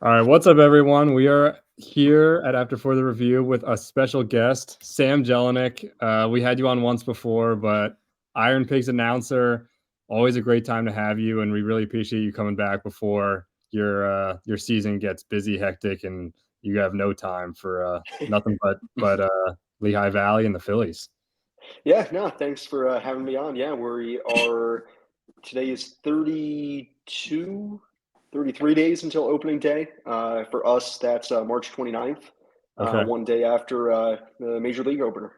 All right, what's up, everyone? We are here at After For the Review with a special guest, Sam Jellinek. We had you on once before, but Iron Pigs announcer, always a great time to have you, and we really appreciate you coming back before your season gets busy, hectic, and you have no time for nothing but Lehigh Valley and the Phillies. Yeah, no, thanks for having me on. Yeah, we are today is 33 days until opening day. For us, that's March 29th, Okay. one day after the Major League opener.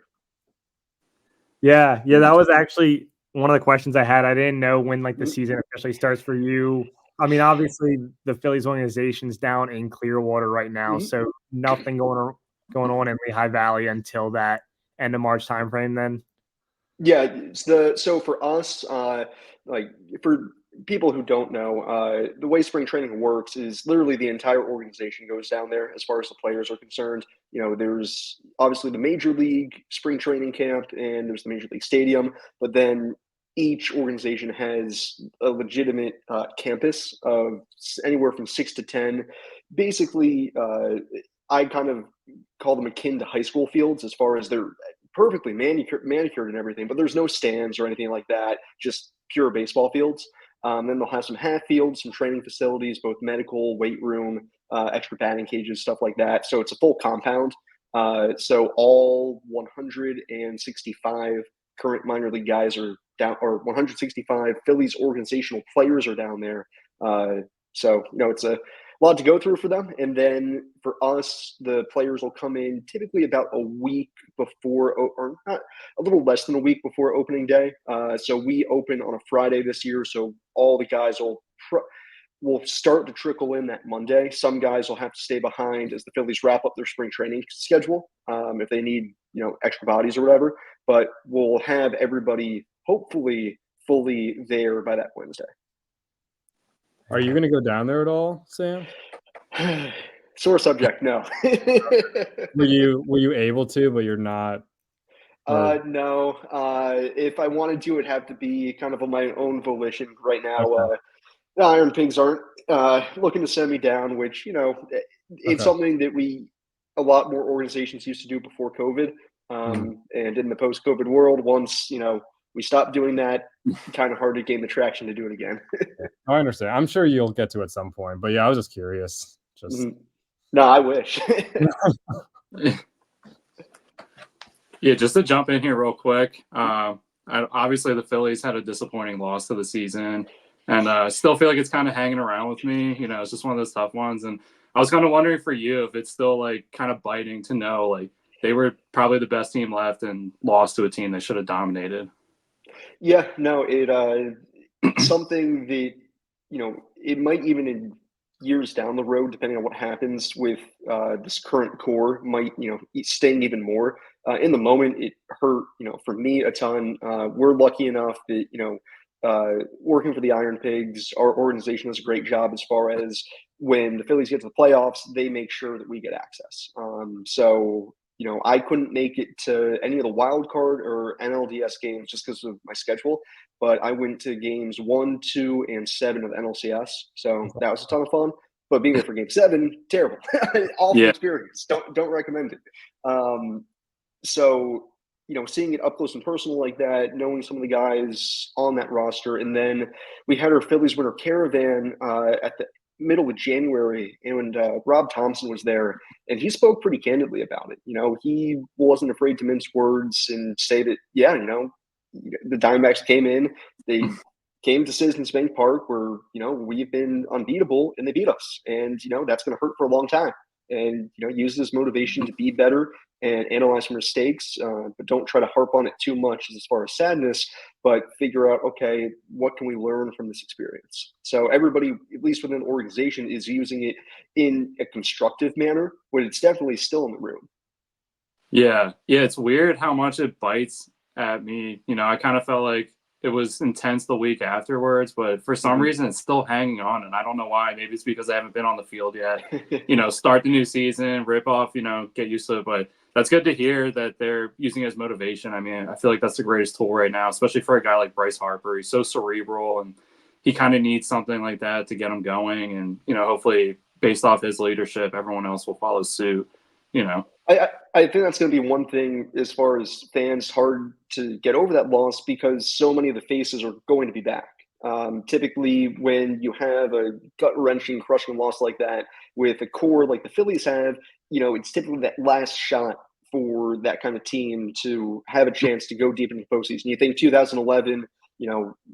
Yeah, that was actually one of the questions I had. I didn't know when the season officially starts for you. I mean, obviously the Phillies organization's down in Clearwater right now, so nothing going on in Lehigh Valley until that end of March timeframe then. Yeah, so for us, like for people who don't know, the way spring training works is literally the entire organization goes down there as far as the players are concerned. There's obviously the Major League spring training camp and there's the Major League Stadium, but then each organization has a legitimate campus of anywhere from 6 to 10. Basically, I kind of call them akin to high school fields as far as their perfectly manicured and everything, but there's no stands or anything like that, just pure baseball fields. Then they'll have some half fields, some training facilities, both medical, weight room, extra batting cages, stuff like that. So it's a full compound. So all 165 current minor league guys are down, or 165 Phillies organizational players are down there. So it's a lot to go through for them. And then for us, the players will come in typically about a week before, or not, a little less than a week before opening day. So we open on a Friday this year. So all the guys will start to trickle in that Monday. Some guys will have to stay behind as the Phillies wrap up their spring training schedule if they need extra bodies or whatever. But we'll have everybody hopefully fully there by that Wednesday. Are you going to go down there at all, Sam? Sore subject, no. Were you able to, but you're not? No. If I wanted to, it'd have to be kind of on my own volition. Right now, Okay. the Iron Pigs aren't looking to send me down, which it's something that a lot more organizations used to do before COVID. And in the post-COVID world, once we stopped doing that, kind of hard to gain the traction to do it again. I understand. I'm sure you'll get to at some point, but yeah, I was just curious. No, I wish. Yeah, just to jump in here real quick. Obviously, the Phillies had a disappointing loss to the season, and I still feel like it's kind of hanging around with me. It's just one of those tough ones. And I was kind of wondering for you if it's still kind of biting to know they were probably the best team left and lost to a team they should have dominated. Yeah, no, something that it might even in years down the road, depending on what happens with this current core, might sting even more. In the moment, it hurt for me a ton. We're lucky enough that working for the Iron Pigs, our organization does a great job as far as when the Phillies get to the playoffs, they make sure that we get access. So I couldn't make it to any of the wild card or NLDS games just because of my schedule, but I went to games 1, 2, and 7 of NLCS. So that was a ton of fun. But being there for game 7, terrible, awful experience. Don't recommend it. So seeing it up close and personal like that, knowing some of the guys on that roster, and then we had our Phillies Winter Caravan at the middle of January, and Rob Thompson was there, and he spoke pretty candidly about it. He wasn't afraid to mince words and say that, the Diamondbacks came in, they came to Citizens Bank Park where, we've been unbeatable and they beat us. And, that's going to hurt for a long time. And, use this motivation to be better and analyze your mistakes, but don't try to harp on it too much as far as sadness, but figure out, okay, what can we learn from this experience? So everybody, at least within an organization, is using it in a constructive manner, but it's definitely still in the room. Yeah, it's weird how much it bites at me. I kind of felt like it was intense the week afterwards, but for some reason it's still hanging on, and I don't know why. Maybe it's because I haven't been on the field yet. Start the new season, rip off, get used to it. But that's good to hear that they're using it as motivation. I mean, I feel like that's the greatest tool right now, especially for a guy like Bryce Harper. He's so cerebral, and he kind of needs something like that to get him going. And hopefully based off his leadership, everyone else will follow suit, you know. I think that's going to be one thing as far as fans, hard to get over that loss because so many of the faces are going to be back. Typically, when you have a gut-wrenching, crushing loss like that with a core like the Phillies have, it's typically that last shot for that kind of team to have a chance to go deep into the postseason. You think 2011,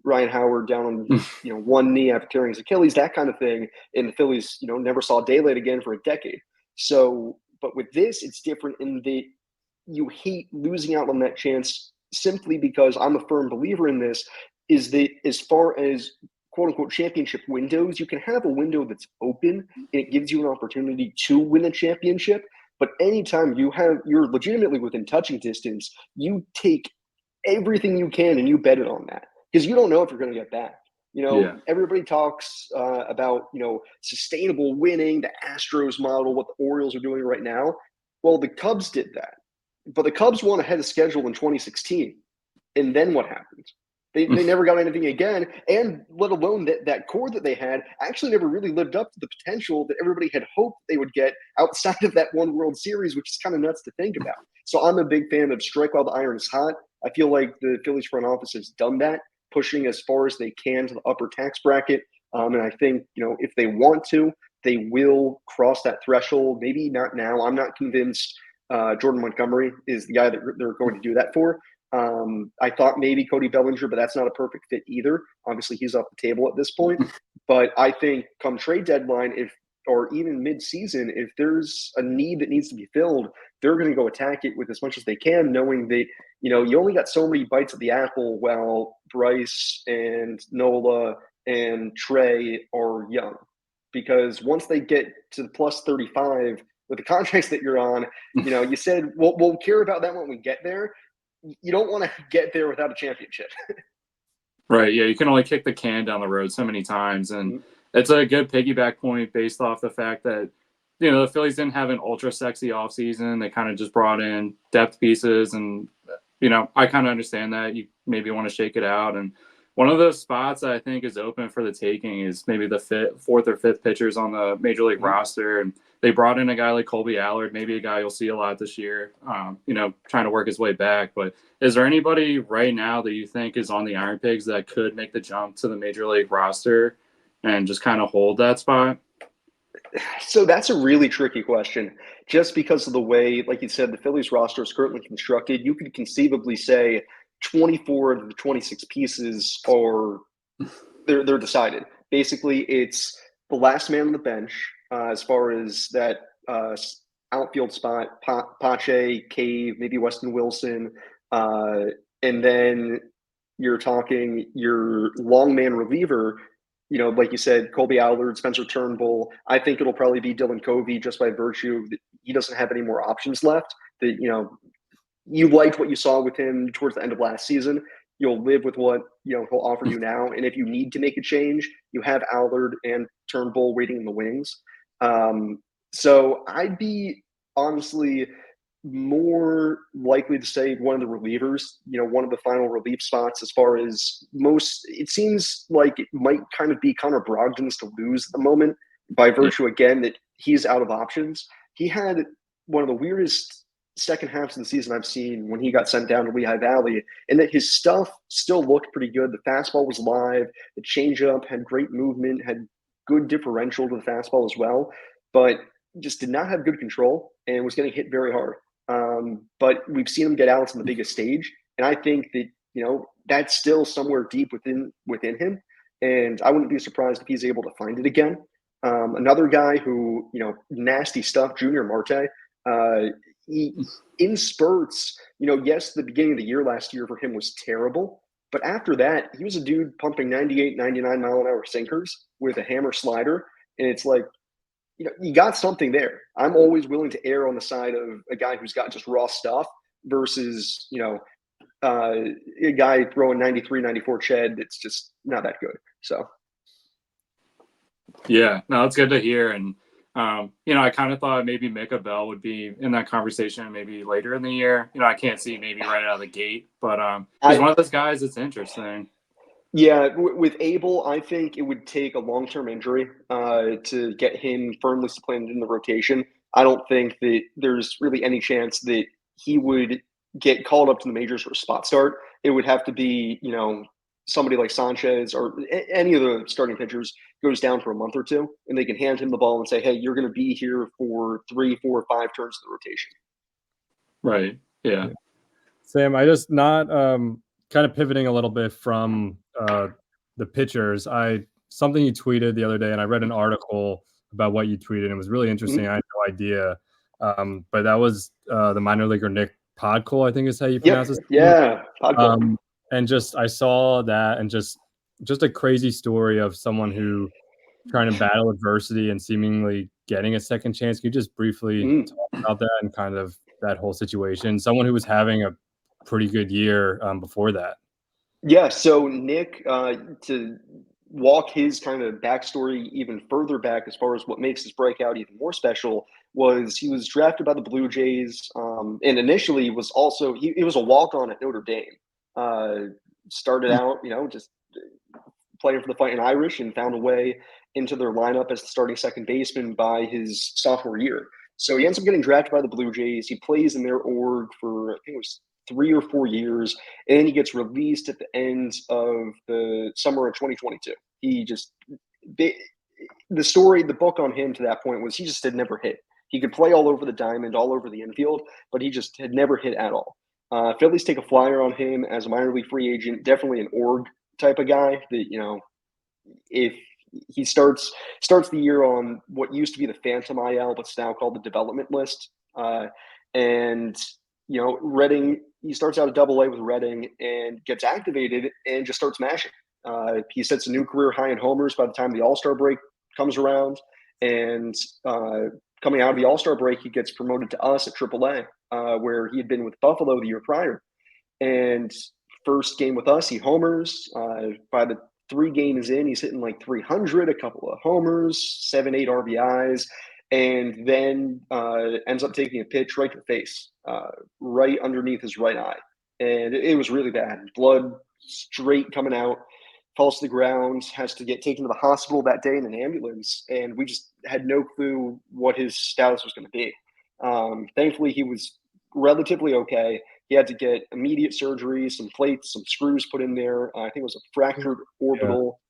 Ryan Howard down on one knee after tearing his Achilles, that kind of thing, and the Phillies, never saw daylight again for a decade. So, but with this, it's different in that you hate losing out on that chance simply because I'm a firm believer in this, is that as far as quote unquote championship windows, you can have a window that's open and it gives you an opportunity to win a championship. But anytime you're legitimately within touching distance, you take everything you can and you bet it on that because you don't know if you're going to get back. Everybody talks about, sustainable winning, the Astros model, what the Orioles are doing right now. Well, the Cubs did that, but the Cubs won ahead of schedule in 2016. And then what happened? They never got anything again, and let alone that core that they had actually never really lived up to the potential that everybody had hoped they would get outside of that one World Series, which is kind of nuts to think about. So I'm a big fan of strike while the iron is hot. I feel like the Phillies front office has done that, pushing as far as they can to the upper tax bracket. And I think, if they want to, they will cross that threshold. Maybe not now. I'm not convinced Jordan Montgomery is the guy that they're going to do that for. I thought maybe Cody Bellinger, but that's not a perfect fit either. Obviously, he's off the table at this point. But I think come trade deadline, or even mid-season, if there's a need that needs to be filled, they're going to go attack it with as much as they can, knowing that, you only got so many bites of the apple while Bryce and Nola and Trey are young. Because once they get to the plus 35 with the contracts that you're on, you said, we'll care about that when we get there. You don't want to get there without a championship. Right. Yeah. You can only kick the can down the road so many times. And it's a good piggyback point based off the fact that, the Phillies didn't have an ultra sexy offseason. They kind of just brought in depth pieces. And, I kind of understand that you maybe want to shake it out. And one of those spots that I think is open for the taking is maybe the fourth or fifth pitchers on the major league roster. And they brought in a guy like Colby Allard, maybe a guy you'll see a lot this year, trying to work his way back. But is there anybody right now that you think is on the Iron Pigs that could make the jump to the major league roster and just kind of hold that spot? So that's a really tricky question. Just because of the way, like you said, the Phillies roster is currently constructed, you could conceivably say 24 of the 26 pieces they're decided. Basically, it's the last man on the bench as far as that outfield spot, Pache, Cave, maybe Weston Wilson, and then you're talking your long man reliever, like you said, Colby Allard, Spencer Turnbull. I think it'll probably be Dylan Covey just by virtue that he doesn't have any more options left. That, you liked what you saw with him towards the end of last season. You'll live with what, he'll offer you now. And if you need to make a change, you have Allard and Turnbull waiting in the wings. So I'd be honestly more likely to say one of the relievers, one of the final relief spots as far as it seems like it might kind of be Connor Brogdon's to lose at the moment by virtue, again, that he's out of options. He had one of the weirdest second halves of the season I've seen when he got sent down to Lehigh Valley, and that his stuff still looked pretty good. The fastball was live. The changeup had great movement, had good differential to the fastball as well, but just did not have good control and was getting hit very hard. But we've seen him get outs on the biggest stage. And I think that, that's still somewhere deep within him. And I wouldn't be surprised if he's able to find it again. Another guy who, nasty stuff, Junior Marte, he, in spurts, yes, the beginning of the year last year for him was terrible. But after that, he was a dude pumping 98, 99 mile an hour sinkers with a hammer slider. And it's like, you got something there. I'm always willing to err on the side of a guy who's got just raw stuff versus, a guy throwing 93, 94 Ched that's just not that good. So. Yeah, no, it's good to hear. And, I kind of thought maybe Micah Bell would be in that conversation maybe later in the year. I can't see maybe right out of the gate, but he's one of those guys that's interesting. Yeah, with Abel, I think it would take a long-term injury to get him firmly supplanted in the rotation. I don't think that there's really any chance that he would get called up to the majors for a spot start. It would have to be, somebody like Sanchez or any of the starting pitchers goes down for a month or two, and they can hand him the ball and say, "Hey, you're going to be here for 3, 4, 5 turns of the rotation." Right. Yeah. Sam, I just not kind of pivoting a little bit from the pitchers. Something you tweeted the other day, and I read an article about what you tweeted. And it was really interesting. I had no idea, but that was the minor leaguer Nick Podkul, I think is how you pronounce his name. Yeah, Podkul. And just I saw that, and just a crazy story of someone who trying to battle adversity and seemingly getting a second chance. Can you just briefly talk about that and kind of that whole situation? Someone who was having a pretty good year before that. Yeah, so Nick, to walk his kind of backstory even further back as far as what makes his breakout even more special was he was drafted by the Blue Jays, and initially was also he was a walk-on at Notre Dame. Started out, just playing for the Fighting Irish, and found a way into their lineup as the starting second baseman by his sophomore year. So he ends up getting drafted by the Blue Jays. He plays in their org for, I think it was 3 or 4 years, and then he gets released at the end of the summer of 2022. The book on him to that point was he just had never hit. He could play all over the diamond, all over the infield, but he just had never hit at all. Phillies take a flyer on him as a minor league free agent, definitely an org type of guy that, if he starts the year on what used to be the Phantom IL, but it's now called the development list. And Reading, he starts out at Double-A with Reading and gets activated and just starts mashing. He sets a new career high in homers by the time the All-Star break comes around. And coming out of the All-Star break, he gets promoted to us at Triple-A, where he had been with Buffalo the year prior. And first game with us, he homers. By the 3 games in, he's hitting like 300, a couple of homers, 7, 8 RBIs, and then ends up taking a pitch right to the face, right underneath his right eye. And it was really bad. Blood straight coming out, falls to the ground, has to get taken to the hospital that day in an ambulance. And we just had no clue what his status was going to be. Thankfully, he was relatively okay. He had to get immediate surgery, some plates, some screws put in there. I think it was a fractured orbital,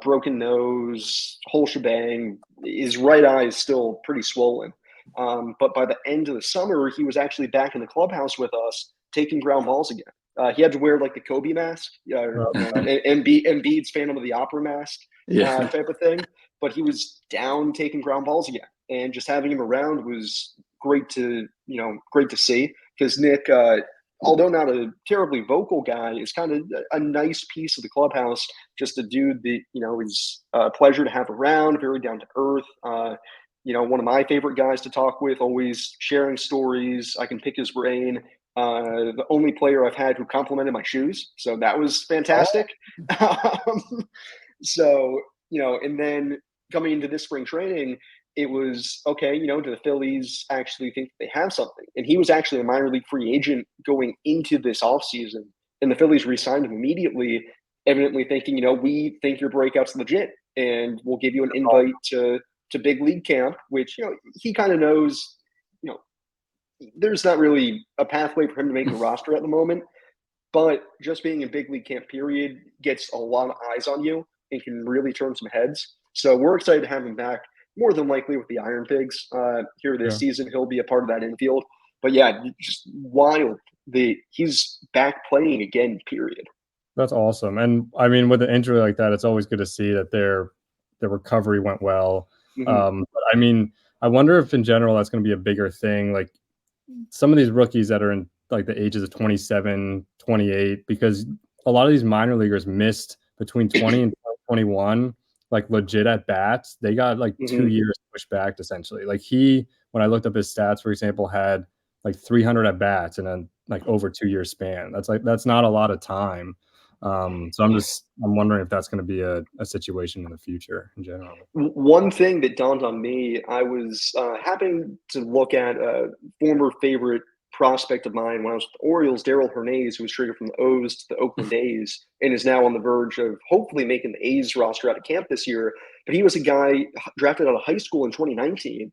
broken nose, whole shebang. His right eye is still pretty swollen. But by the end of the summer, he was actually back in the clubhouse with us, taking ground balls again. He had to wear like the Kobe mask, Embiid's Phantom of the Opera mask type of thing. But he was down taking ground balls again, and just having him around was great to see. Because Nick, although not a terribly vocal guy, is kind of a nice piece of the clubhouse. Just a dude that is a pleasure to have around, very down to earth. One of my favorite guys to talk with, always sharing stories. I can pick his brain. The only player I've had who complimented my shoes, so that was fantastic. And then coming into this spring training, it was okay, do the Phillies actually think they have something? And he was actually a minor league free agent going into this offseason, and the Phillies re-signed him immediately, evidently thinking, we think your breakout's legit, and we'll give you an invite to big league camp, which, he kind of knows, there's not really a pathway for him to make the roster at the moment, but just being in big league camp period gets a lot of eyes on you and can really turn some heads. So we're excited to have him back. More than likely with the Iron Pigs here this season, he'll be a part of that infield. But yeah, just wild that he's back playing again, period. That's awesome. And I mean, with an injury like that, it's always good to see that their recovery went well. But I mean, I wonder if in general that's going to be a bigger thing. Like some of these rookies that are in like the ages of 27, 28, because a lot of these minor leaguers missed between 20 and 21. Like legit at bats, they got like 2 years pushed back essentially. Like when I looked up his stats, for example, had like 300 at bats in a like over 2 year span. That's not a lot of time. So I'm wondering if that's going to be a situation in the future in general. One thing that dawned on me, I was happening to look at a former favorite prospect of mine when I was with the Orioles, Darrell Hernandez, who was traded from the O's to the Oakland A's and is now on the verge of hopefully making the A's roster out of camp this year. But he was a guy drafted out of high school in 2019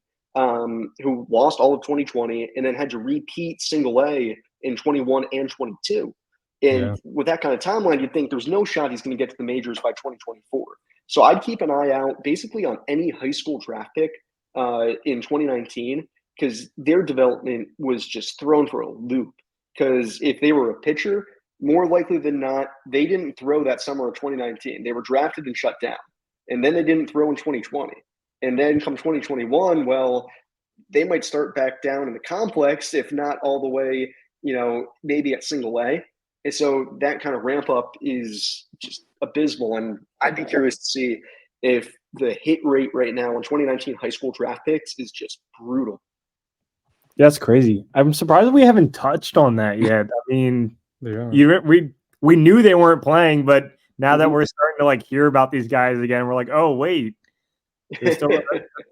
who lost all of 2020 and then had to repeat single A in 21 and 22. And with that kind of timeline, you'd think there's no shot he's going to get to the majors by 2024. So I'd keep an eye out basically on any high school draft pick in 2019 because their development was just thrown for a loop. Because if they were a pitcher, more likely than not, they didn't throw that summer of 2019. They were drafted and shut down. And then they didn't throw in 2020. And then come 2021, well, they might start back down in the complex, if not all the way, maybe at single A. And so that kind of ramp up is just abysmal. And I'd be curious to see if the hit rate right now in 2019 high school draft picks is just brutal. That's crazy. I'm surprised we haven't touched on that yet. I mean, we knew they weren't playing, but now that we're starting to hear about these guys again, we're like, oh wait, still,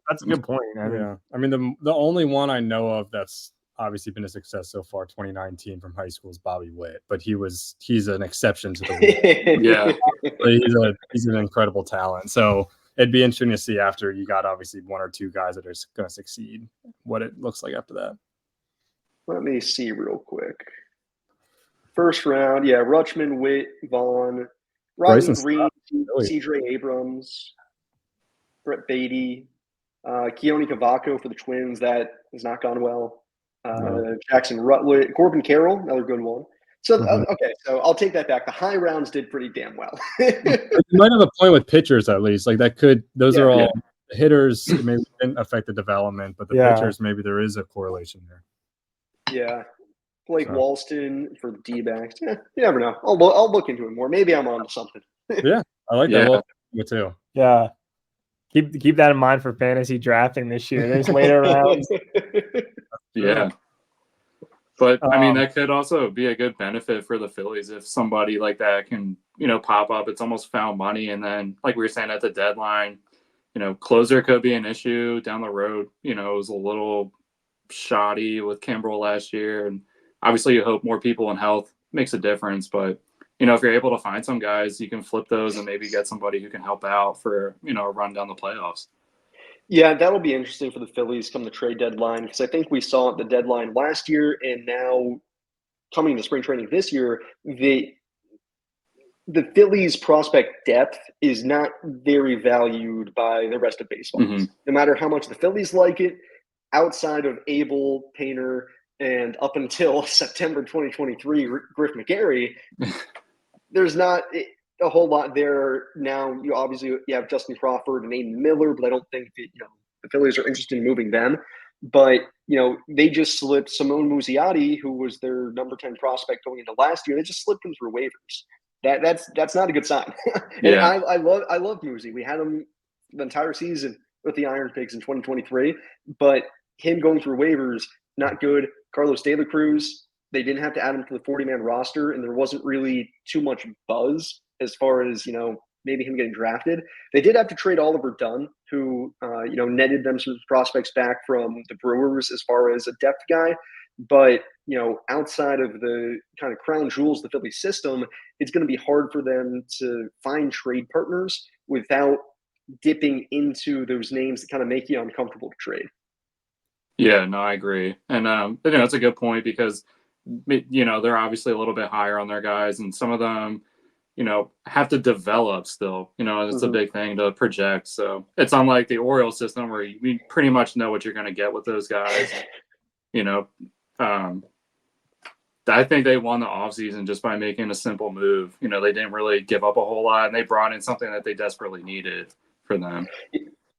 that's a good point. I mean, the only one I know of that's obviously been a success so far, 2019 from high school, is Bobby Witt, but he's an exception to the rule. He's an incredible talent. So it'd be interesting to see after you got obviously one or two guys that are going to succeed, what it looks like after that. Let me see real quick. First round, Rutschman, Witt, Vaughn, Rodney Green, C.J. Abrams, Brett Beatty, Keone Cavaco for the Twins. That has not gone well. Jackson Rutledge, Corbin Carroll, another good one. So, okay, so I'll take that back. The high rounds did pretty damn well. You might have a point with pitchers, at least. Those are all the hitters. Maybe didn't affect the development, but the pitchers, maybe there is a correlation there. Yeah. Blake Walston for the D-backs. Yeah, you never know. I'll look into it more. Maybe I'm on to something. Yeah, I like that. Well, me too. Yeah. Keep that in mind for fantasy drafting this year. There's later rounds. Yeah. But I mean, that could also be a good benefit for the Phillies if somebody like that can, pop up. It's almost found money. And then, like we were saying at the deadline, closer could be an issue down the road. It was a little shoddy with Kimbrel last year. And obviously you hope more people in health makes a difference. But, if you're able to find some guys, you can flip those and maybe get somebody who can help out for, a run down the playoffs. Yeah, that'll be interesting for the Phillies come the trade deadline because I think we saw at the deadline last year and now coming to spring training this year, the Phillies prospect depth is not very valued by the rest of baseball. No matter how much the Phillies like it, outside of Abel, Painter, and up until September 2023, Griff McGarry, there's not a whole lot there now. You have Justin Crawford and Aiden Miller, but I don't think that, the Phillies are interested in moving them. But, they just slipped Simone Muzziotti, who was their number 10 prospect going into last year. They just slipped him through waivers. That's not a good sign. And I love Muzzy. We had him the entire season with the Iron Pigs in 2023, but him going through waivers, not good. Carlos De La Cruz, they didn't have to add him to the 40-man roster, and there wasn't really too much buzz as far as, maybe him getting drafted. They did have to trade Oliver Dunn, who, netted them some prospects back from the Brewers as far as a depth guy. But, outside of the kind of crown jewels of the Philly system, it's going to be hard for them to find trade partners without dipping into those names that kind of make you uncomfortable to trade. Yeah, no, I agree. And, that's a good point because, they're obviously a little bit higher on their guys and some of them, have to develop still, it's a big thing to project. So it's unlike the Orioles system where you pretty much know what you're going to get with those guys. I think they won the offseason just by making a simple move. They didn't really give up a whole lot and they brought in something that they desperately needed for them.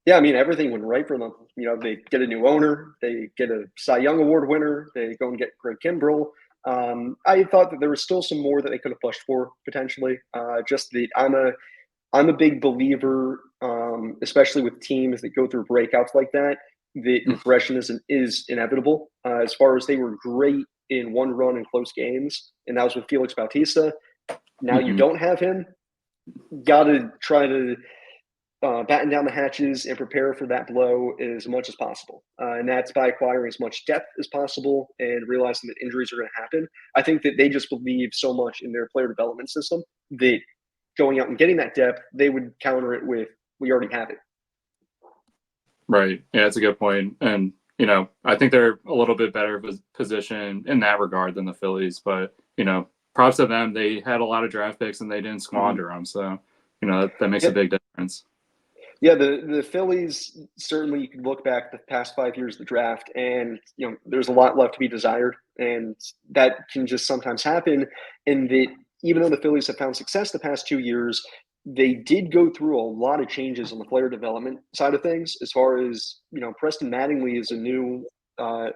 Yeah, I mean, everything went right for them. They get a new owner, they get a Cy Young Award winner, they go and get Greg Kimbrel. I thought that there was still some more that they could have pushed for potentially. I'm a big believer, especially with teams that go through breakouts like that. The impressionism is inevitable. As far as they were great in one run in close games, and that was with Felix Bautista. Now you don't have him. Got to try to batten down the hatches and prepare for that blow as much as possible. And that's by acquiring as much depth as possible and realizing that injuries are going to happen. I think that they just believe so much in their player development system that going out and getting that depth, they would counter it with, we already have it. Right. Yeah, that's a good point. And, I think they're a little bit better position in that regard than the Phillies. But, props to them. They had a lot of draft picks and they didn't squander them. So, that makes a big difference. Yeah, the Phillies, certainly you can look back the past 5 years of the draft and, there's a lot left to be desired. And that can just sometimes happen. And that even though the Phillies have found success the past 2 years, they did go through a lot of changes on the player development side of things. As far as, Preston Mattingly is a new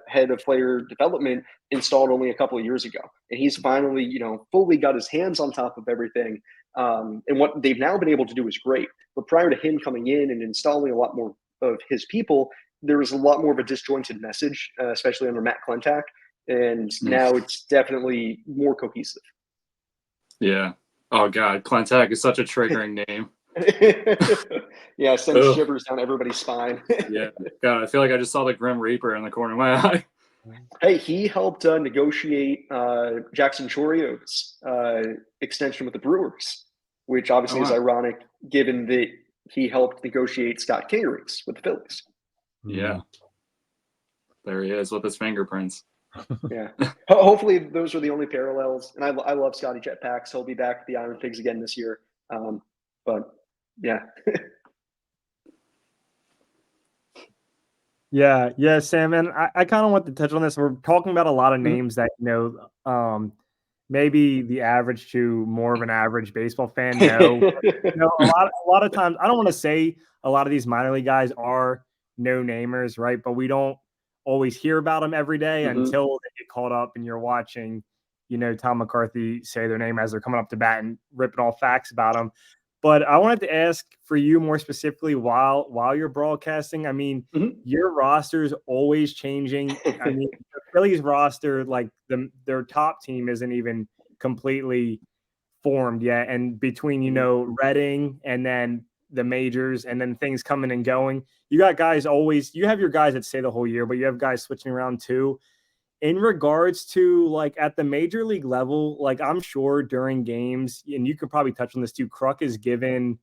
head of player development installed only a couple of years ago. And he's finally, fully got his hands on top of everything. And what they've now been able to do is great. But prior to him coming in and installing a lot more of his people, there was a lot more of a disjointed message, especially under Matt Klentak. And now it's definitely more cohesive. Yeah. Oh, God. Klentak is such a triggering name. Yeah, sends shivers down everybody's spine. Yeah. God, I feel like I just saw the Grim Reaper in the corner of my eye. Hey, he helped negotiate Jackson Chorio's extension with the Brewers, which obviously is ironic given that he helped negotiate Scott Kingery's with the Phillies. Yeah. There he is with his fingerprints. Yeah. Hopefully those are the only parallels. And I love Scotty Jetpacks. He'll be back at the Iron Pigs again this year. But yeah. Yeah, Sam, and I kind of want to touch on this. We're talking about a lot of names that, maybe the average to more of an average baseball fan know. A lot of times, I don't want to say a lot of these minor league guys are no-namers, right? But we don't always hear about them every day until they get caught up and you're watching, Tom McCarthy say their name as they're coming up to bat and ripping all facts about them. But I wanted to ask for you more specifically while you're broadcasting. I mean, your roster is always changing. I mean, the Phillies roster, like their top team isn't even completely formed yet. And between, Redding and then the majors and then things coming and going, you got guys you have your guys that stay the whole year, but you have guys switching around too. In regards to like at the major league level, like I'm sure during games, and you could probably touch on this too, Kruk is given,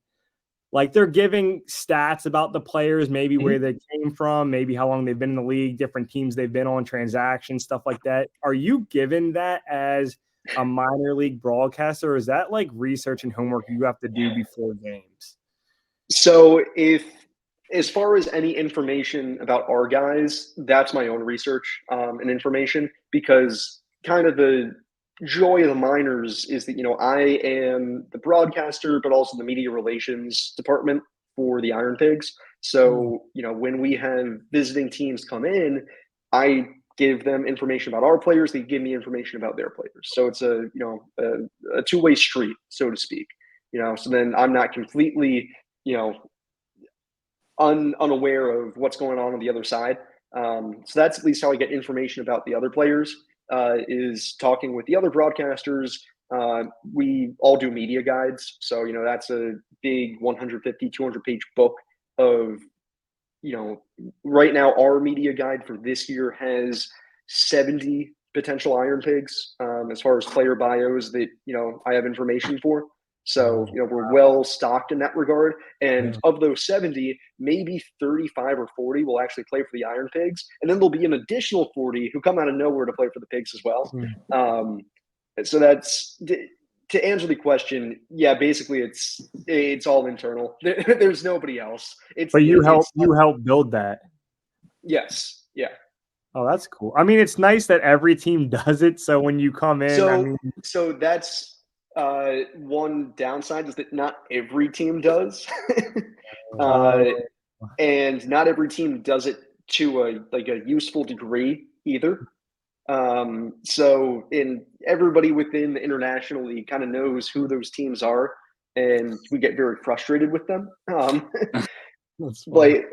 like they're giving stats about the players, maybe where they came from, maybe how long they've been in the league, different teams they've been on, transactions, stuff like that. Are you given that as a minor league broadcaster, or is that like research and homework you have to do before games? So as far as any information about our guys, that's my own research and information, because kind of the joy of the minors is that, I am the broadcaster, but also the media relations department for the Iron Pigs. So, when we have visiting teams come in, I give them information about our players. They give me information about their players. So it's a two-way street, so to speak, so then I'm not completely, unaware of what's going on the other side. So that's at least how I get information about the other players, is talking with the other broadcasters. We all do media guides. So, that's a big 150, 200-page book of, right now our media guide for this year has 70 potential Iron Pigs as far as player bios that, I have information for. So, we're well stocked in that regard. And of those 70, maybe 35 or 40 will actually play for the Iron Pigs. And then there'll be an additional 40 who come out of nowhere to play for the Pigs as well. So that's to answer the question. Yeah, basically it's all internal. There's nobody else. But you help build that. Yes. Yeah. Oh, that's cool. I mean, it's nice that every team does it. So when you come in, so that's one downside is that not every team does, and not every team does it to a useful degree either. So everybody within the International League kind of knows who those teams are, and we get very frustrated with them. Like,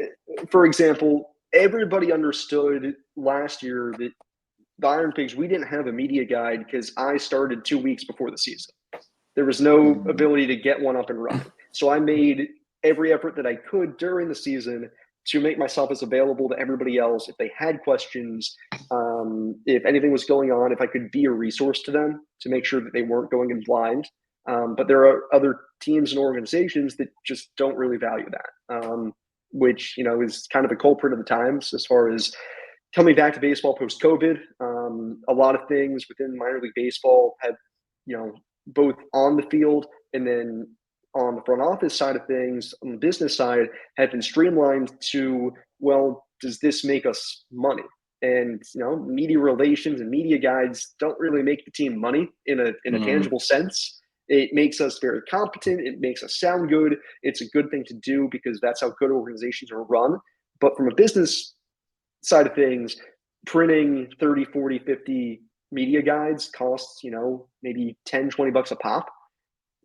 for example, everybody understood last year that the Iron Pigs, we didn't have a media guide because I started 2 weeks before the season. There was no ability to get one up and running. So I made every effort that I could during the season to make myself as available to everybody else if they had questions, if anything was going on, if I could be a resource to them to make sure that they weren't going in blind. But there are other teams and organizations that just don't really value that, which, is kind of a culprit of the times as far as coming back to baseball post-COVID. A lot of things within minor league baseball have, both on the field and then on the front office side of things, on the business side, have been streamlined to, well, does this make us money? And, media relations and media guides don't really make the team money in a tangible sense. It makes us very competent. It makes us sound good. It's a good thing to do because that's how good organizations are run. But from a business side of things, printing 30, 40, 50 media guides costs, maybe 10, 20 bucks a pop.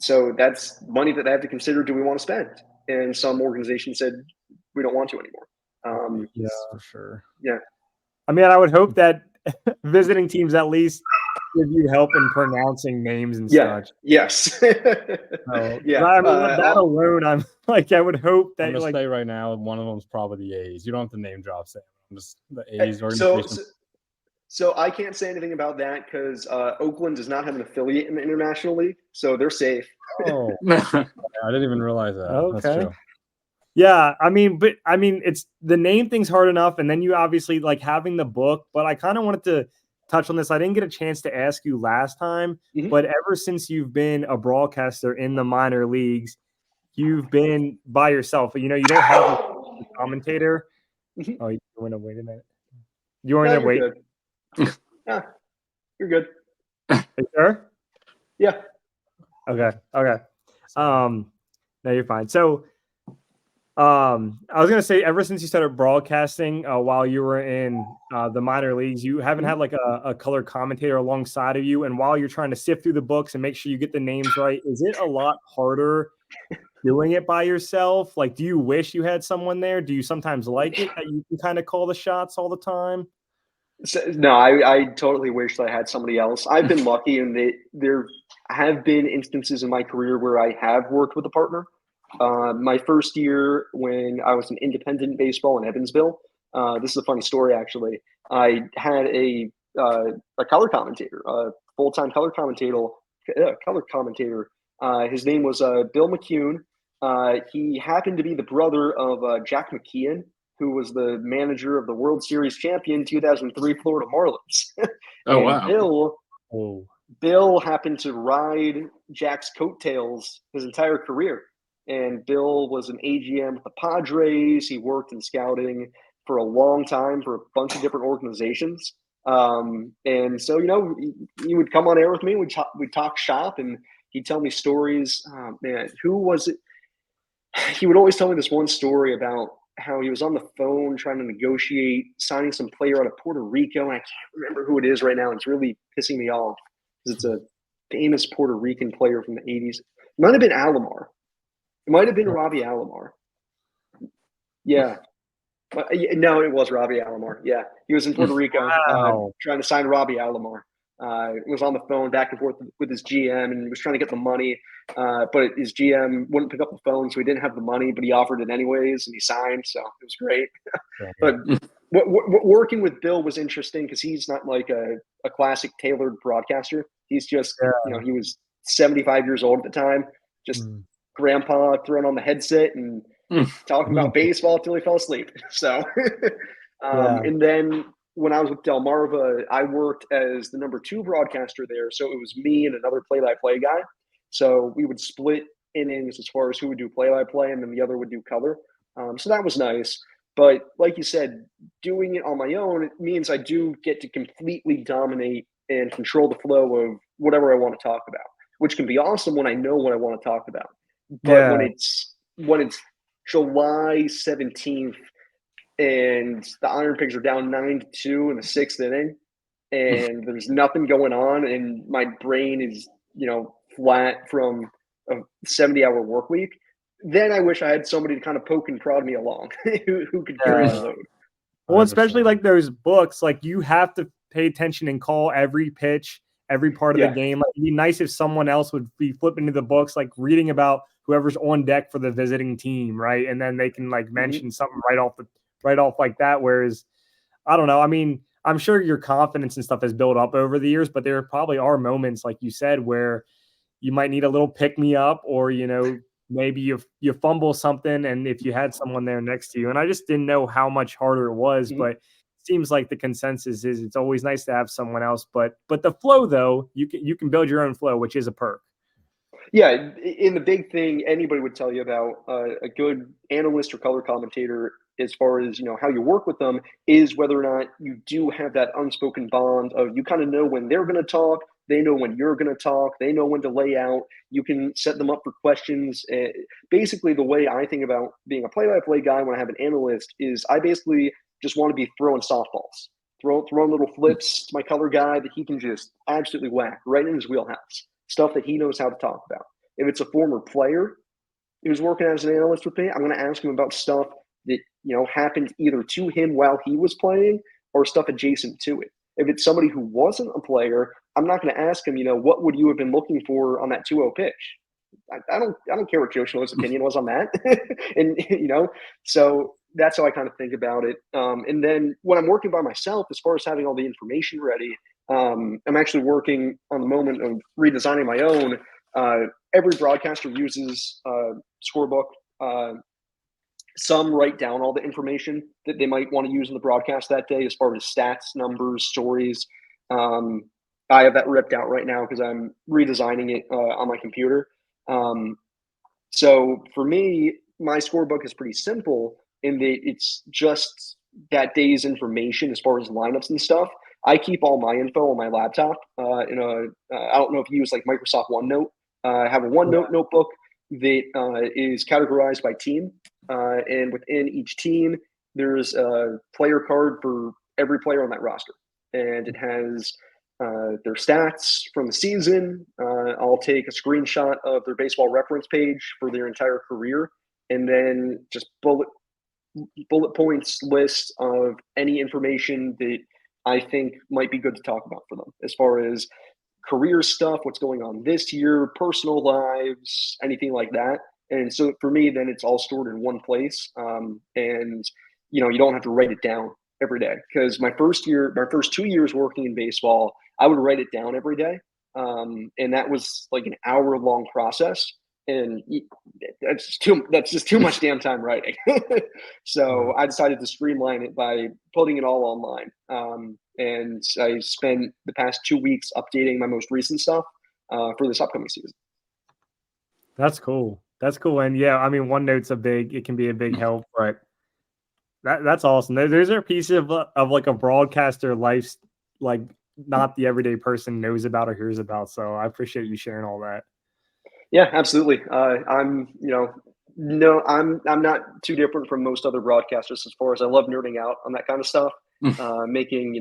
So that's money that they have to consider, do we want to spend? And some organizations said, we don't want to anymore. Yeah, for sure. Yeah. I mean, I would hope that visiting teams at least give you help in pronouncing names and such. Yes. Yeah. I mean, that alone, I'm like, I would hope that I'm gonna say right now, one of them is probably the A's. You don't have to name drop, Sam. Just the A's organization. So I can't say anything about that because Oakland does not have an affiliate in the International League, so they're safe. Oh, I didn't even realize that. Okay. That's true. Yeah, it's the name thing's hard enough, and then you obviously like having the book. But I kind of wanted to touch on this. I didn't get a chance to ask you last time, but ever since you've been a broadcaster in the minor leagues, you've been by yourself. You don't have a commentator. Oh, you want to wait a minute? You want to wait? Yeah, you're good. Are you sure? Yeah. Okay. No, you're fine. So, I was gonna say, ever since you started broadcasting, while you were in the minor leagues, you haven't had like a color commentator alongside of you. And while you're trying to sift through the books and make sure you get the names right, is it a lot harder doing it by yourself? Like, do you wish you had someone there? Do you sometimes like it that you can kind of call the shots all the time? No, I totally wish that I had somebody else. I've been lucky in there have been instances in my career where I have worked with a partner. My first year when I was an independent baseball in Evansville, this is a funny story actually. I had a color commentator, a full-time color commentator. His name was Bill McCune. He happened to be the brother of Jack McKeon, who was the manager of the World Series champion 2003 Florida Marlins. Oh, wow. Bill happened to ride Jack's coattails his entire career. And Bill was an AGM with the Padres. He worked in scouting for a long time for a bunch of different organizations. And so, he would come on air with me. We'd talk shop, and he'd tell me stories. Man, who was it? He would always tell me this one story about how he was on the phone trying to negotiate signing some player out of Puerto Rico. And I can't remember who it is right now. It's really pissing me off because it's a famous Puerto Rican player from the 80s. It might have been Alomar. It might have been Robbie Alomar. Yeah. No, it was Robbie Alomar. Yeah. He was in Puerto Rico trying to sign Robbie Alomar. Was on the phone back and forth with his GM and was trying to get the money. But his GM wouldn't pick up the phone, so he didn't have the money, but he offered it anyways and he signed. So it was great. But working with Bill was interesting because he's not like a classic tailored broadcaster. He's just, he was 75 years old at the time, just grandpa throwing on the headset and talking about baseball till he fell asleep. So, and then when I was with Delmarva, I worked as the number 2 broadcaster there. So it was me and another play-by-play guy. So we would split innings as far as who would do play-by-play and then the other would do color. So that was nice. But like you said, doing it on my own, it means I do get to completely dominate and control the flow of whatever I want to talk about, which can be awesome when I know what I want to talk about. But when it's July 17th and the Iron Pigs are down 9-2 in the 6th inning and there's nothing going on and my brain is, flat from a 70-hour work week, then I wish I had somebody to kind of poke and prod me along who could carry the load. Well, especially like those books, like you have to pay attention and call every pitch, every part of the game. Like, it'd be nice if someone else would be flipping to the books, like reading about whoever's on deck for the visiting team, right? And then they can like mention something right off like that. Whereas, I don't know. I mean, I'm sure your confidence and stuff has built up over the years, but there probably are moments, like you said, where you might need a little pick me up, or maybe you fumble something, and if you had someone there next to you. And I just didn't know how much harder it was, but it seems like the consensus is it's always nice to have someone else. But the flow, though, you can build your own flow, which is a perk. Yeah, in the big thing anybody would tell you about a good analyst or color commentator, as far as how you work with them, is whether or not you do have that unspoken bond of you kind of know when they're going to talk, they know when you're going to talk, they know when to lay out. You can set them up for questions. Basically, the way I think about being a play-by-play guy when I have an analyst is I basically just want to be throwing softballs, throwing little flips to my color guy that he can just absolutely whack right in his wheelhouse. Stuff that he knows how to talk about. If it's a former player who's working as an analyst with me, I'm going to ask him about stuff that happened either to him while he was playing or stuff adjacent to it. If it's somebody who wasn't a player, I'm not going to ask him, what would you have been looking for on that 2-0 pitch? I don't care what Joe Schmo's opinion was on that, and so that's how I kind of think about it. And then when I'm working by myself, as far as having all the information ready, I'm actually working on the moment of redesigning my own. Every broadcaster uses scorebook. Some write down all the information that they might want to use in the broadcast that day, as far as stats, numbers, stories. I have that ripped out right now because I'm redesigning it on my computer. So for me, my scorebook is pretty simple in that it's just that day's information as far as lineups and stuff. I keep all my info on my laptop I don't know if you use like Microsoft OneNote. I have a OneNote notebook that is categorized by team. And within each team, there's a player card for every player on that roster. And it has their stats from the season. I'll take a screenshot of their baseball reference page for their entire career, and then just bullet points list of any information that I think might be good to talk about for them, as far as career stuff, what's going on this year, personal lives, anything like that. And so for me, then it's all stored in one place. And you don't have to write it down every day, because my first 2 years working in baseball, I would write it down every day. And that was like an hour-long process. And that's just too much damn time writing. So I decided to streamline it by putting it all online. And I spent the past 2 weeks updating my most recent stuff for this upcoming season. That's cool. That's cool. And yeah, I mean, OneNote's it can be a big help, but that's awesome. Those are pieces of like a broadcaster life, like not the everyday person knows about or hears about. So I appreciate you sharing all that. Yeah, absolutely. I'm not too different from most other broadcasters as far as I love nerding out on that kind of stuff. Making,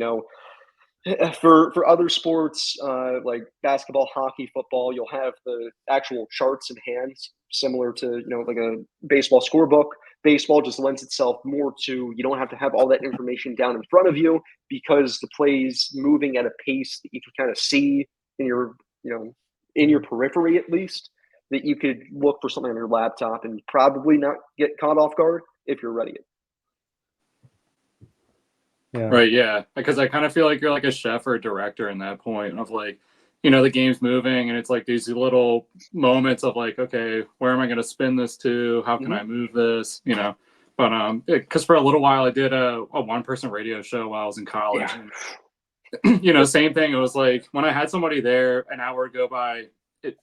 for other sports like basketball, hockey, football, you'll have the actual charts in hands, similar to like a baseball scorebook. Baseball just lends itself more to, you don't have to have all that information down in front of you, because the play's moving at a pace that you can kind of see in your periphery, at least, that you could look for something on your laptop and probably not get caught off guard if you're ready. Yeah. Right, yeah. Because I kind of feel like you're like a chef or a director in that point of like, the game's moving and it's like these little moments of like, okay, where am I going to spin this to? How can I move this? But because for a little while I did a one-person radio show while I was in college. Yeah. And, same thing. It was like when I had somebody there, an hour would go by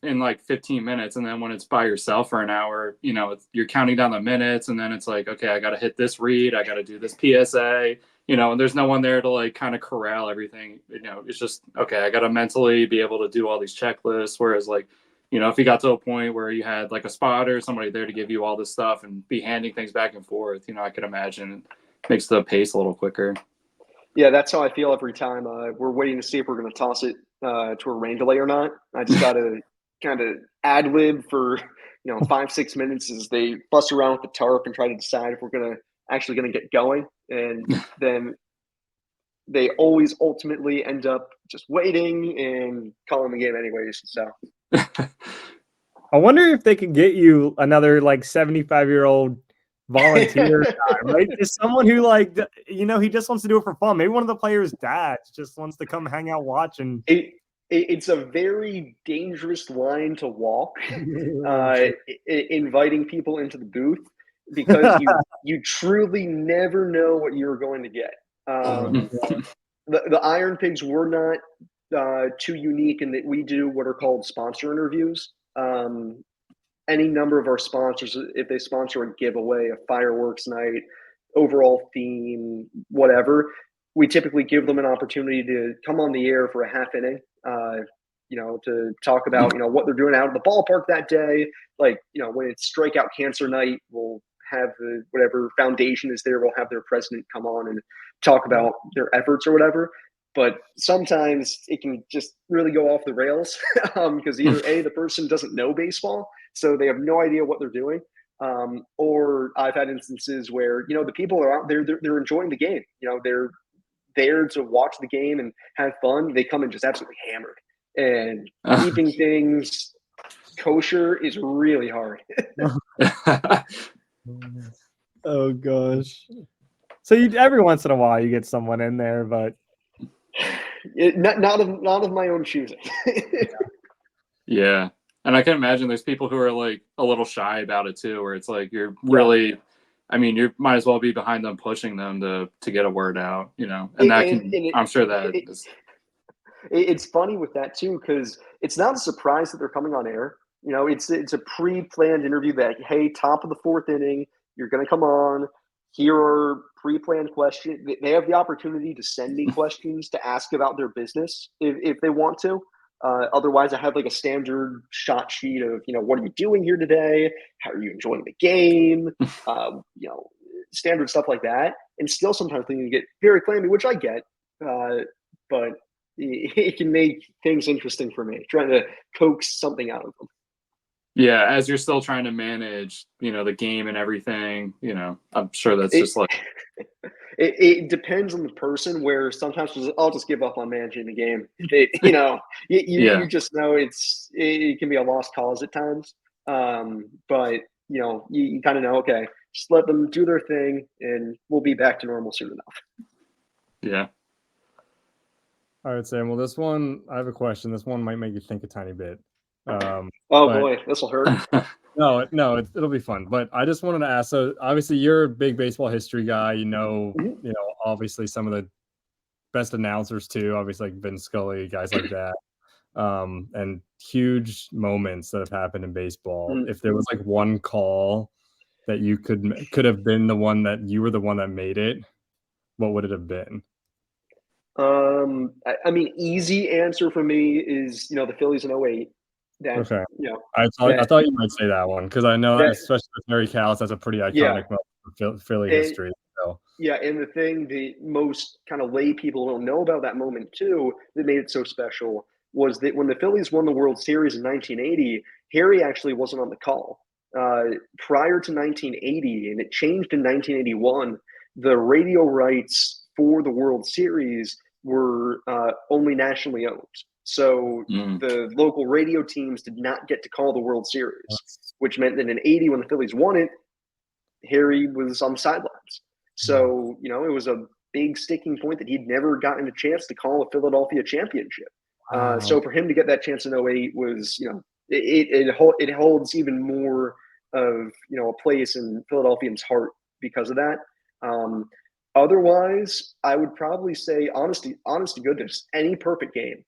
in like 15 minutes. And then when it's by yourself for an hour, you're counting down the minutes. And then it's like, okay, I got to hit this read. I got to do this PSA. And there's no one there to like kind of corral everything. It's just, okay, I got to mentally be able to do all these checklists. Whereas like, if you got to a point where you had like a spotter, somebody there to give you all this stuff and be handing things back and forth, I could imagine it makes the pace a little quicker. Yeah, that's how I feel every time we're waiting to see if we're going to toss it to a rain delay or not. I just got to kind of ad lib for 5-6 minutes as they fuss around with the tarp and try to decide if we're actually going to get going. And then they always ultimately end up just waiting and calling the game anyways. So I wonder if they could get you another like 75-year-old volunteer guy, right? Just someone who he just wants to do it for fun. Maybe one of the players' dads just wants to come hang out, watch, and it's a very dangerous line to walk, inviting people into the booth, because you truly never know what you're going to get. The Iron Pigs were not too unique in that we do what are called sponsor interviews. Any number of our sponsors, if they sponsor a giveaway, a fireworks night, overall theme, whatever, we typically give them an opportunity to come on the air for a half inning, to talk about, what they're doing out at the ballpark that day. Like, when it's strikeout cancer night, we'll have whatever foundation is there, we'll have their president come on and talk about their efforts or whatever. But sometimes it can just really go off the rails because either A, the person doesn't know baseball, so they have no idea what they're doing. Or I've had instances where, the people are out there, they're enjoying the game. They're there to watch the game and have fun. They come in just absolutely hammered. And keeping things kosher is really hard. Oh, gosh. So every once in a while you get someone in there, but not of my own choosing. Yeah. And I can imagine there's people who are like a little shy about it too, where it's like you're really, you might as well be behind them, pushing them to get a word out, and I'm sure that it's funny with that too, because it's not a surprise that they're coming on air. It's a pre-planned interview that, hey, top of the fourth inning, you're going to come on. Here are pre-planned questions. They have the opportunity to send me questions to ask about their business if they want to. Otherwise, I have like a standard shot sheet of, what are you doing here today? How are you enjoying the game? Standard stuff like that. And still sometimes they can get very clammy, which I get. But it can make things interesting for me, trying to coax something out of them. Yeah, as you're still trying to manage, the game and everything, I'm sure that's just like... It depends on the person, where sometimes I'll just give up on managing the game. You just know it can be a lost cause at times. But, you kind of know, okay, just let them do their thing and we'll be back to normal soon enough. Yeah. All right, Sam. Well, this one, I have a question. This one might make you think a tiny bit. Boy, this will hurt. No, it'll be fun. But I just wanted to ask. So, obviously, you're a big baseball history guy. Obviously some of the best announcers too. Obviously, like Vin Scully, guys like that, and huge moments that have happened in baseball. If there was like one call that you could have been the one that you were the one that made it, what would it have been? Easy answer for me is, the Phillies in 08. Okay. I thought you might say that one, because I know that, especially with Mary Callis, that's a pretty iconic moment for Philly history. So. Yeah, and the thing that most kind of lay people don't know about that moment too, that made it so special, was that when the Phillies won the World Series in 1980, Harry actually wasn't on the call. Prior to 1980, and it changed in 1981, the radio rights for the World Series were only nationally owned. So the local radio teams did not get to call the World Series, which meant that in 80, when the Phillies won it, Harry was on the sidelines. So, it was a big sticking point that he'd never gotten a chance to call a Philadelphia championship. So for him to get that chance in 08 was, it holds even more of, a place in Philadelphians' heart because of that. Otherwise, I would probably say, honest to goodness, any perfect game.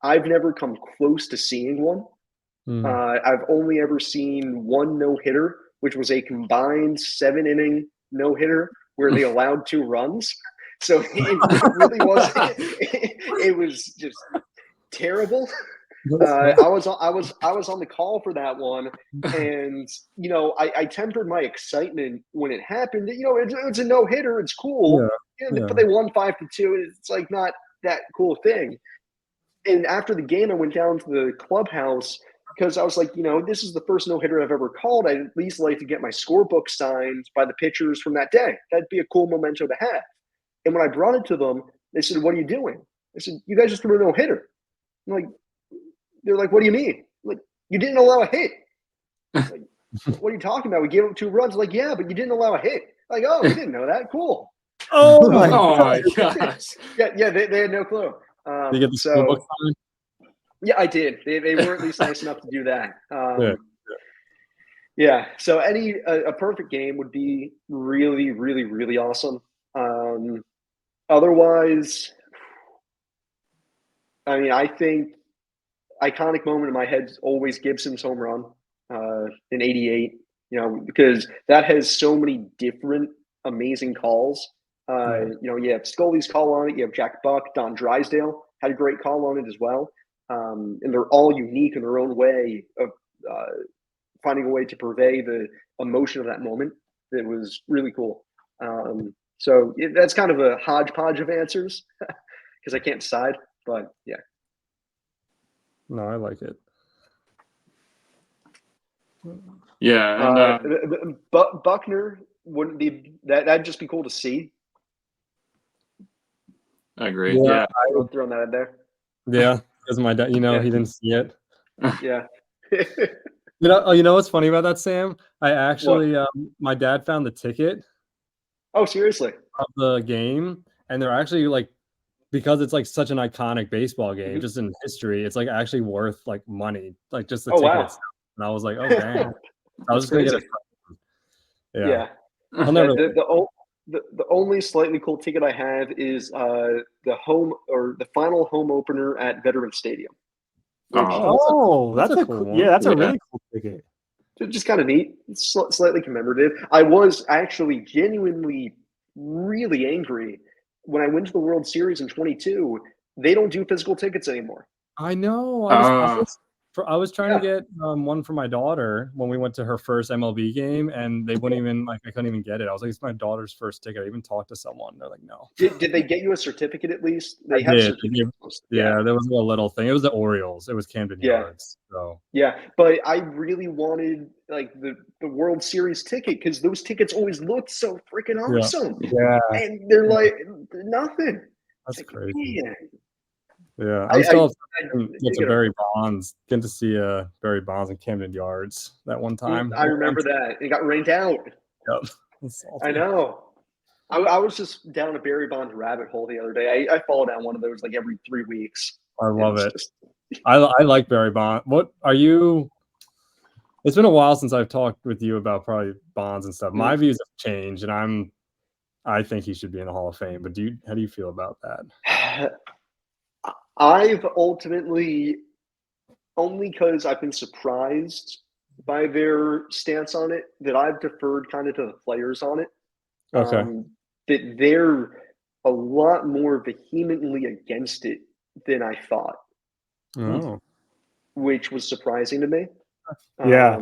I've never come close to seeing one. I've only ever seen one no-hitter, which was a combined 7-inning no-hitter where they allowed 2 runs. So it really was. It was just terrible. I was on the call for that one, and I tempered my excitement when it happened. It's a no-hitter. It's cool. But they won 5-2. It's like not that cool thing. And after the game, I went down to the clubhouse because I was like, this is the first no-hitter I've ever called. I'd at least like to get my scorebook signed by the pitchers from that day. That'd be a cool memento to have. And when I brought it to them, they said, "What are you doing?" I said, "You guys just threw a no-hitter." They're like, "What do you mean?" I'm like, You didn't allow a hit. Like, what are you talking about? We gave up 2 runs. Like, yeah, but you didn't allow a hit. Like, oh, we didn't know that. Cool. Oh my Oh god. my gosh. Yeah, they had no clue. You get the school book signed? Yeah, I did. They were at least nice enough to do that. Yeah. Yeah. So a perfect game would be really, really, really awesome. Otherwise, I mean, I think iconic moment in my head is always Gibson's home run in '88. You know, because that has so many different amazing calls. You know, you have Scully's call on it. You have Jack Buck, Don Drysdale had a great call on it as well. And they're all unique in their own way of finding a way to purvey the emotion of that moment. It was really cool. So that's kind of a hodgepodge of answers because I can't decide. But yeah. No, I like it. Yeah, and Buckner wouldn't be that'd just be cool to see. I agree. Yeah. Yeah. I'm throwing that in there. Yeah, because my dad, Yeah. he didn't see it. Yeah. You know what's funny about that, Sam? I actually, my dad found the ticket Oh, seriously? of the game, and they're actually like, because it's like such an iconic baseball game, just in history, it's like actually worth like money, like just the Oh, ticket wow. itself. And I was like, oh dang, I was just gonna get it. Yeah. I'll never. The only slightly cool ticket I have is the home or the final home opener at Veterans Stadium. Oh, that's a cool cool one. Yeah, that's a Yeah. really cool ticket. Just kind of neat. It's slightly commemorative. I was actually genuinely really angry when I went to the World Series in 22. They don't do physical tickets anymore. I know. I was trying to get one for my daughter when we went to her first MLB game, and they wouldn't even I couldn't even get it. I was like, it's my daughter's first ticket. I even talked to someone. They're like, no. Did they get you a certificate at least? They I have did. certificates. Yeah, there was a little thing. It was the Orioles. It was Camden Yeah. Yards. So Yeah, but I really wanted like the World Series ticket because those tickets always looked so freaking awesome. yeah, And they're like nothing. that's Like, crazy. man. Yeah, I'm still I to Barry Bonds. Getting to see Barry Bonds in Camden Yards that one time. I remember that. It got rained out. Yep. That's I know. I was just down a Barry Bonds rabbit hole the other day. I fall down one of those like every 3 weeks. I love it. Just, I like Barry Bonds. What are you? It's been a while since I've talked with you about probably Bonds and stuff. My views have changed, and I think he should be in the Hall of Fame. But how do you feel about that? I've ultimately, only because I've been surprised by their stance on it, that I've deferred kind of to the players on it. Okay. That they're a lot more vehemently against it than I thought. Oh. Which was surprising to me. Yeah.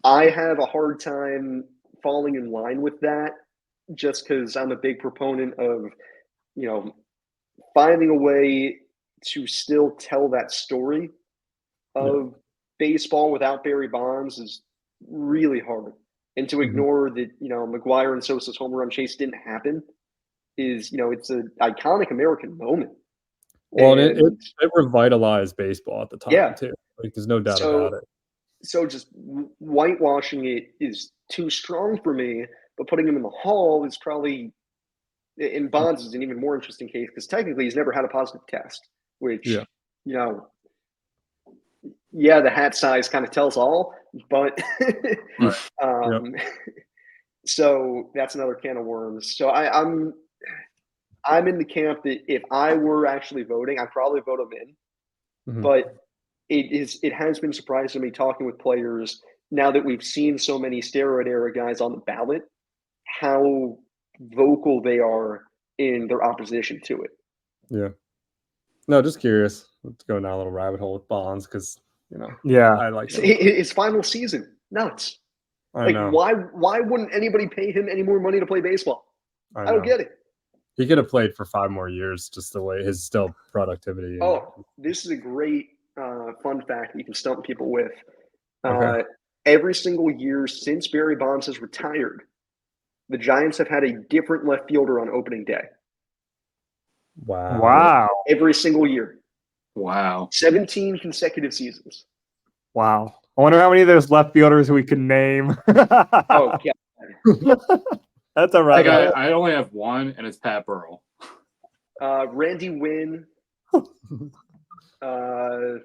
I have a hard time falling in line with that just because I'm a big proponent of, finding a way to still tell that story of baseball without Barry Bonds is really hard. And to ignore that, McGuire and Sosa's home run chase didn't happen is, it's an iconic American moment. Well, and it revitalized baseball at the time too. Like, there's no doubt about it. So just whitewashing it is too strong for me, but putting him in the Hall is probably, in Bonds is an even more interesting case because technically he's never had a positive test, which, the hat size kind of tells all, but so that's another can of worms. So I'm in the camp that if I were actually voting, I'd probably vote him in. But it has been surprising to me talking with players now that we've seen so many steroid era guys on the ballot, how vocal they are in their opposition to it. Yeah. No, just curious. Let's go down a little rabbit hole with Bonds because I like his final season. Nuts. I know. Why wouldn't anybody pay him any more money to play baseball? I don't get it. He could have played for 5 more years, just the way his still productivity. Oh, this is a great fun fact that you can stump people with. Okay. Every single year since Barry Bonds has retired, the Giants have had a different left fielder on opening day. Wow. Every single year. Wow. 17 consecutive seasons. Wow. I wonder how many of those left fielders we can name. Oh, yeah. That's a right. I only have one, and it's Pat Burrell. Randy Wynn. I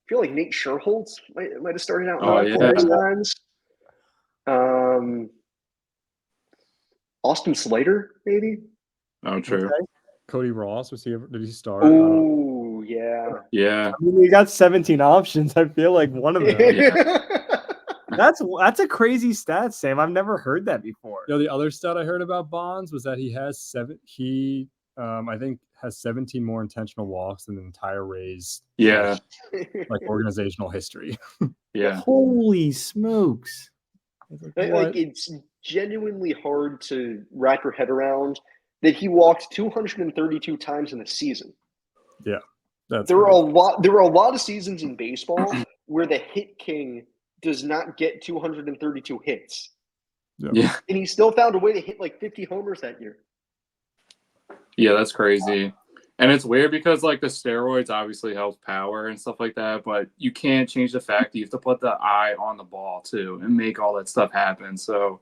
feel like Nate Sherholtz might have started out times. Austin Slater, maybe. Oh, true. Okay. Cody Ross, did he start? Oh, yeah. Yeah. I mean, you got 17 options. I feel like one of them. Yeah. That's a crazy stat, Sam. I've never heard that before. The other stat I heard about Bonds was that he has I think has 17 more intentional walks than the entire Rays organizational history. Yeah. Holy smokes. Like it's genuinely hard to wrap your head around that he walked 232 times in a season. Yeah. There are a lot of seasons in baseball where the hit king does not get 232 hits. Yeah. And he still found a way to hit like 50 homers that year. Yeah, that's crazy. And it's weird because like the steroids obviously helps power and stuff like that, but you can't change the fact that you have to put the eye on the ball too and make all that stuff happen. So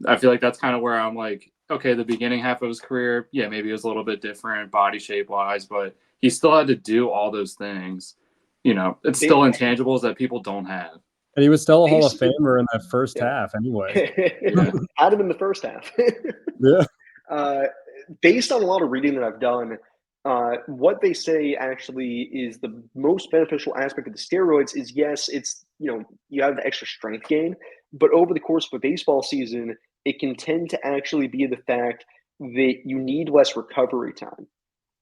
I feel like that's kind of where I'm like, okay, the beginning half of his career, yeah, maybe it was a little bit different body shape wise, but he still had to do all those things. It's still intangibles that people don't have. And he was still a Hall of Famer in that first half anyway. Had him in the first half. Yeah. Based on a lot of reading that I've done, what they say actually is the most beneficial aspect of the steroids is, yes, it's, you have the extra strength gain, but over the course of a baseball season, it can tend to actually be the fact that you need less recovery time,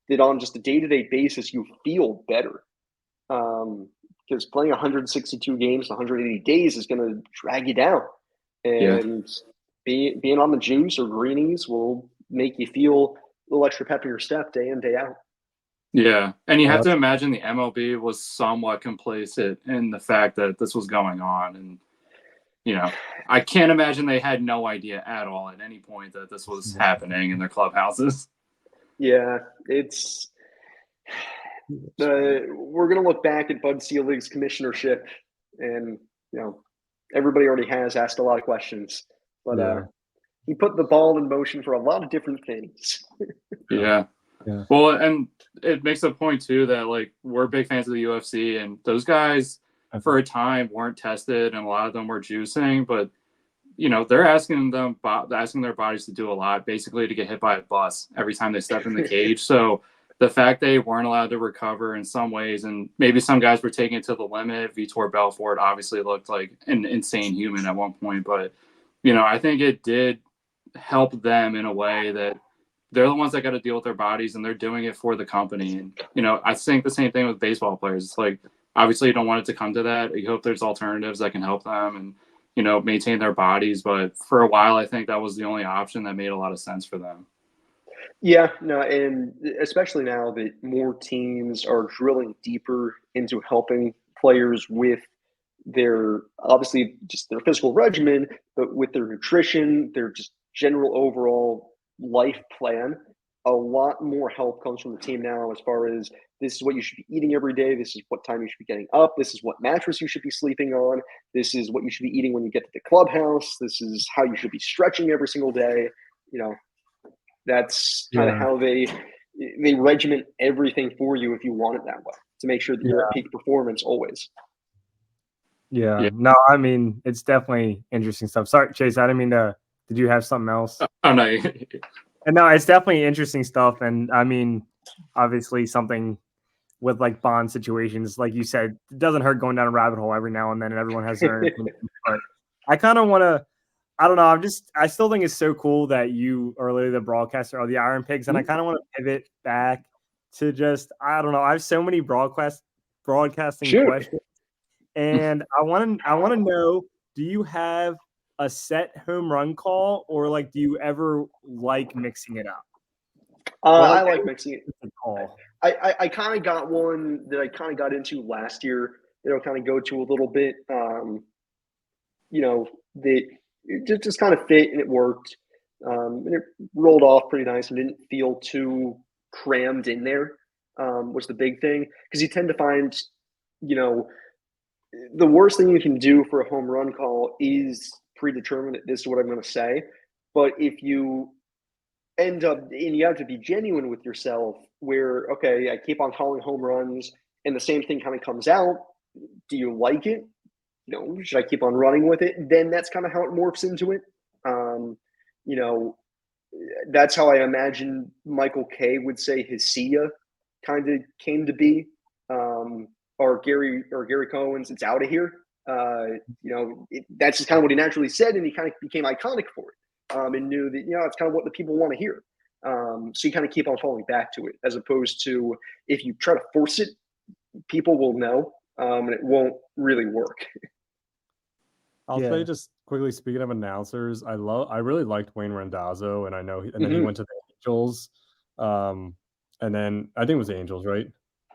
that on just a day-to-day basis, you feel better. Because playing 162 games, 180 days is going to drag you down. And being on the juice or greenies will make you feel a little extra pep in your step day in, day out. Yeah. And you have to imagine the MLB was somewhat complacent in the fact that this was going on. And, I can't imagine they had no idea at all at any point that this was happening in their clubhouses. Yeah, we're going to look back at Bud Selig's commissionership, and everybody already has asked a lot of questions, but he put the ball in motion for a lot of different things. Yeah. Well, and it makes a point too that like we're big fans of the UFC, and those guys for a time weren't tested, and a lot of them were juicing, but they're asking their bodies to do a lot, basically to get hit by a bus every time they step in the cage. So the fact they weren't allowed to recover in some ways, and maybe some guys were taking it to the limit. Vitor Belfort obviously looked like an insane human at one point, but I think it did help them in a way that they're the ones that got to deal with their bodies, and they're doing it for the company. And I think the same thing with baseball players. It's like obviously you don't want it to come to that. You hope there's alternatives that can help them and maintain their bodies. But for a while, I think that was the only option that made a lot of sense for them. Yeah, no, and especially now that more teams are drilling deeper into helping players with their, obviously, just their physical regimen, but with their nutrition, their just general overall life plan. A lot more help comes from the team now as far as this is what you should be eating every day. This is what time you should be getting up. This is what mattress you should be sleeping on. This is what you should be eating when you get to the clubhouse. This is how you should be stretching every single day. That's kind of how they regiment everything for you if you want it that way, to make sure that you're at peak performance always. Yeah. No, I mean, it's definitely interesting stuff. Sorry, Chase, I didn't mean to. Did you have something else? Oh, no. And no, it's definitely interesting stuff. And I mean, obviously something with like bond situations, like you said, it doesn't hurt going down a rabbit hole every now and then, and everyone has their own opinion. But I kind of want to, I don't know. I still think it's so cool that you are literally the broadcaster of the Iron Pigs. And I kind of want to pivot back to just, I don't know. I have so many broadcasting questions. And I want to know, do you have a set home run call, or like, do you ever like mixing it up? I like mixing it. I kind of got one that I kind of got into last year. Kind of go to a little bit, that it just kind of fit and it worked. And it rolled off pretty nice and didn't feel too crammed in there. was the big thing, because you tend to find, the worst thing you can do for a home run call is predetermine that this is what I'm going to say. But if you end up, and you have to be genuine with yourself, where, okay, I keep on calling home runs and the same thing kind of comes out. Do you like it? Should I keep on running with it? Then that's kind of how it morphs into it. That's how I imagine Michael Kay would say his "see ya" kind of came to be. Or Gary Cohen's "it's out of here." That's just kind of what he naturally said, and he kind of became iconic for it, and knew that it's kind of what the people want to hear. So you kind of keep on falling back to it, as opposed to if you try to force it, people will know, and it won't really work. I'll say, just quickly, speaking of announcers, I really liked Wayne Randazzo, and I know, then he went to the Angels, and then I think it was the Angels, right?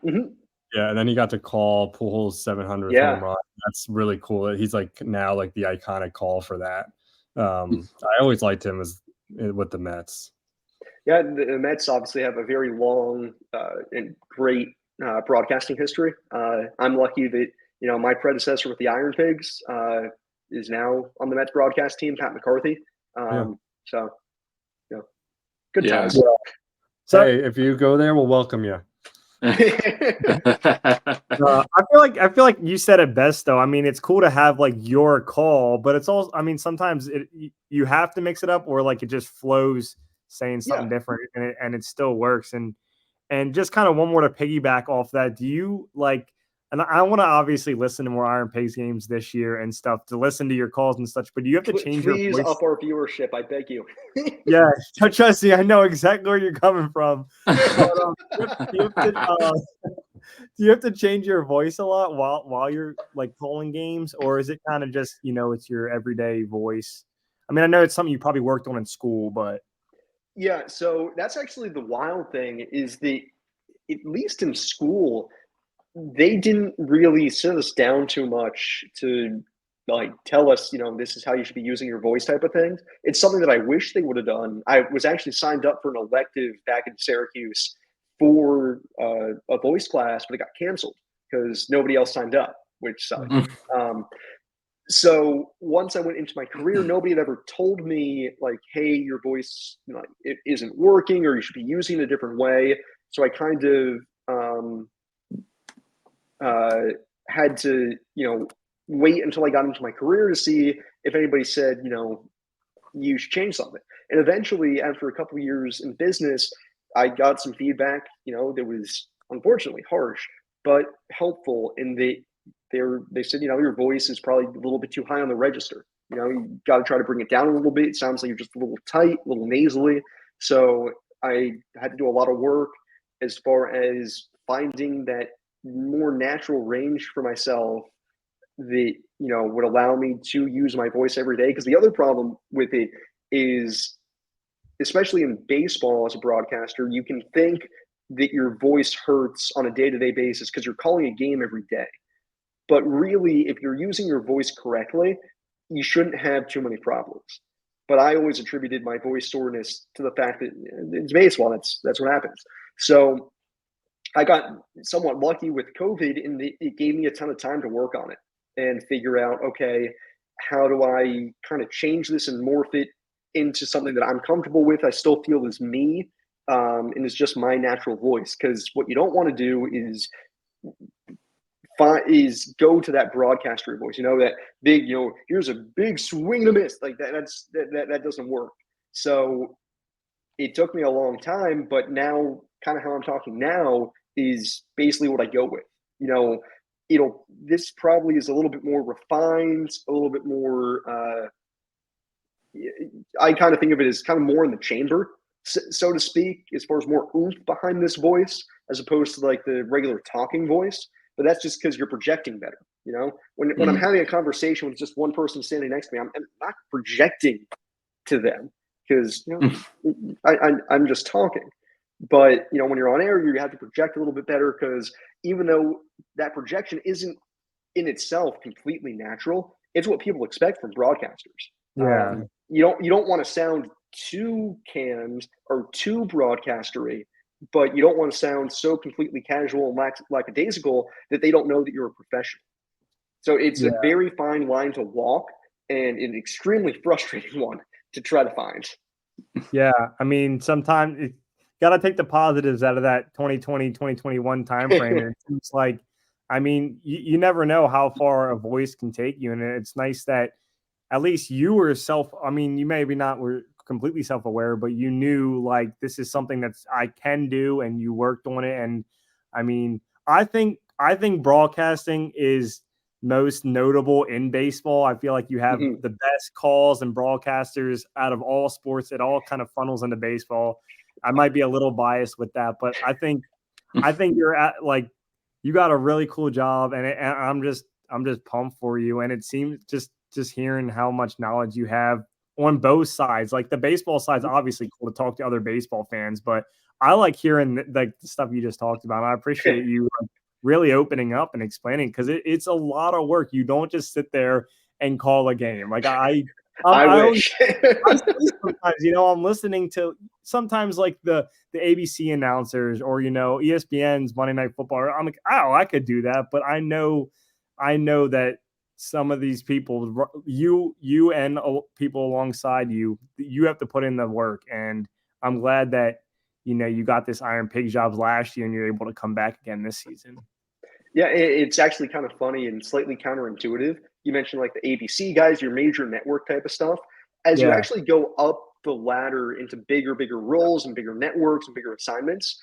Mm-hmm. Yeah, and then he got to call Pujols' 700th home run. That's really cool. He's now the iconic call for that. I always liked him with the Mets. Yeah, the Mets obviously have a very long and great broadcasting history. I'm lucky that my predecessor with the Iron Pigs is now on the Mets broadcast team, Pat McCarthy. So, good times. Yeah. So, hey, if you go there, we'll welcome you. I feel like you said it best, though. I mean, it's cool to have your call, but it's also, I mean, sometimes you have to mix it up, or it just flows saying something different, and it still works. And just kind of one more to piggyback off that. Do you and I want to obviously listen to more Iron Pigs games this year and stuff, to listen to your calls and such, but do you have to change your voice? Please up our viewership, I beg you. Yeah, trust me, I know exactly where you're coming from. But, do you have to change your voice a lot while you're calling games, or is it kind of just it's your everyday voice? I mean, I know it's something you probably worked on in school, but yeah. So that's actually the wild thing, is that at least in school, they didn't really sit us down too much to tell us, this is how you should be using your voice type of thing. It's something that I wish they would have done. I was actually signed up for an elective back in Syracuse for a voice class, but it got canceled because nobody else signed up, which sucked. So once I went into my career, nobody had ever told me hey, your voice it isn't working, or you should be using it a different way. So I kind of had to wait until I got into my career to see if anybody said you should change something. And eventually, after a couple of years in business, I got some feedback that was unfortunately harsh but helpful, in that they said your voice is probably a little bit too high on the register. You got to try to bring it down a little bit. It sounds like you're just a little tight, a little nasally. So I had to do a lot of work as far as finding that more natural range for myself that would allow me to use my voice every day. Because the other problem with it is, especially in baseball, as a broadcaster, you can think that your voice hurts on a day-to-day basis because you're calling a game every day. But really, if you're using your voice correctly, you shouldn't have too many problems. But I always attributed my voice soreness to the fact that it's baseball. That's what happens. So I got somewhat lucky with COVID, and it gave me a ton of time to work on it and figure out, okay, how do I kind of change this and morph it into something that I'm comfortable with, I still feel is me, and it's just my natural voice. Because what you don't want to do is go to that broadcaster voice, that big, here's a big swing and a miss, like that doesn't work. So it took me a long time, but now kind of how I'm talking now is basically what I go with. This probably is a little bit more refined, a little bit more, I kind of think of it as kind of more in the chamber, so to speak, as far as more oomph behind this voice, as opposed to the regular talking voice. But that's just because you're projecting better. When I'm having a conversation with just one person standing next to me, I'm not projecting to them, because I'm just talking. But when you're on air, you have to project a little bit better, because even though that projection isn't in itself completely natural, it's what people expect from broadcasters. Yeah. You don't want to sound too canned or too broadcastery, but you don't want to sound so completely casual and lackadaisical that they don't know that you're a professional. So it's a very fine line to walk and an extremely frustrating one to try to find. Yeah, I mean, sometimes you got to take the positives out of that 2020, 2021 timeframe. And it seems like, I mean, you never know how far a voice can take you. And it's nice that at least you were I mean, you maybe not were completely self-aware, but you knew like this is something that's I can do, and you worked on it. And I mean, I think broadcasting is most notable in baseball. I feel like you have the best calls and broadcasters out of all sports. It all kind of funnels into baseball. I might be a little biased with that, but I think you're at like you got a really cool job, and I'm just pumped for you. And it seems just hearing how much knowledge you have on both sides. Like the baseball side's obviously cool to talk to other baseball fans, but I like hearing like the stuff you just talked about. And I appreciate you really opening up and explaining, because it's a lot of work. You don't just sit there and call a game. Like I wish. Sometimes, you know, I'm listening to sometimes like the ABC announcers or, you know, ESPN's Monday Night Football. I'm like, oh, I could do that. But I know that some of these people, you and people alongside you have to put in the work. And I'm glad that, you know, you got this Iron Pig jobs last year and you're able to come back again this season. Yeah, it's actually kind of funny and slightly counterintuitive. You mentioned like the ABC guys, your major network type of stuff. As you actually go up the ladder into bigger roles and bigger networks and bigger assignments,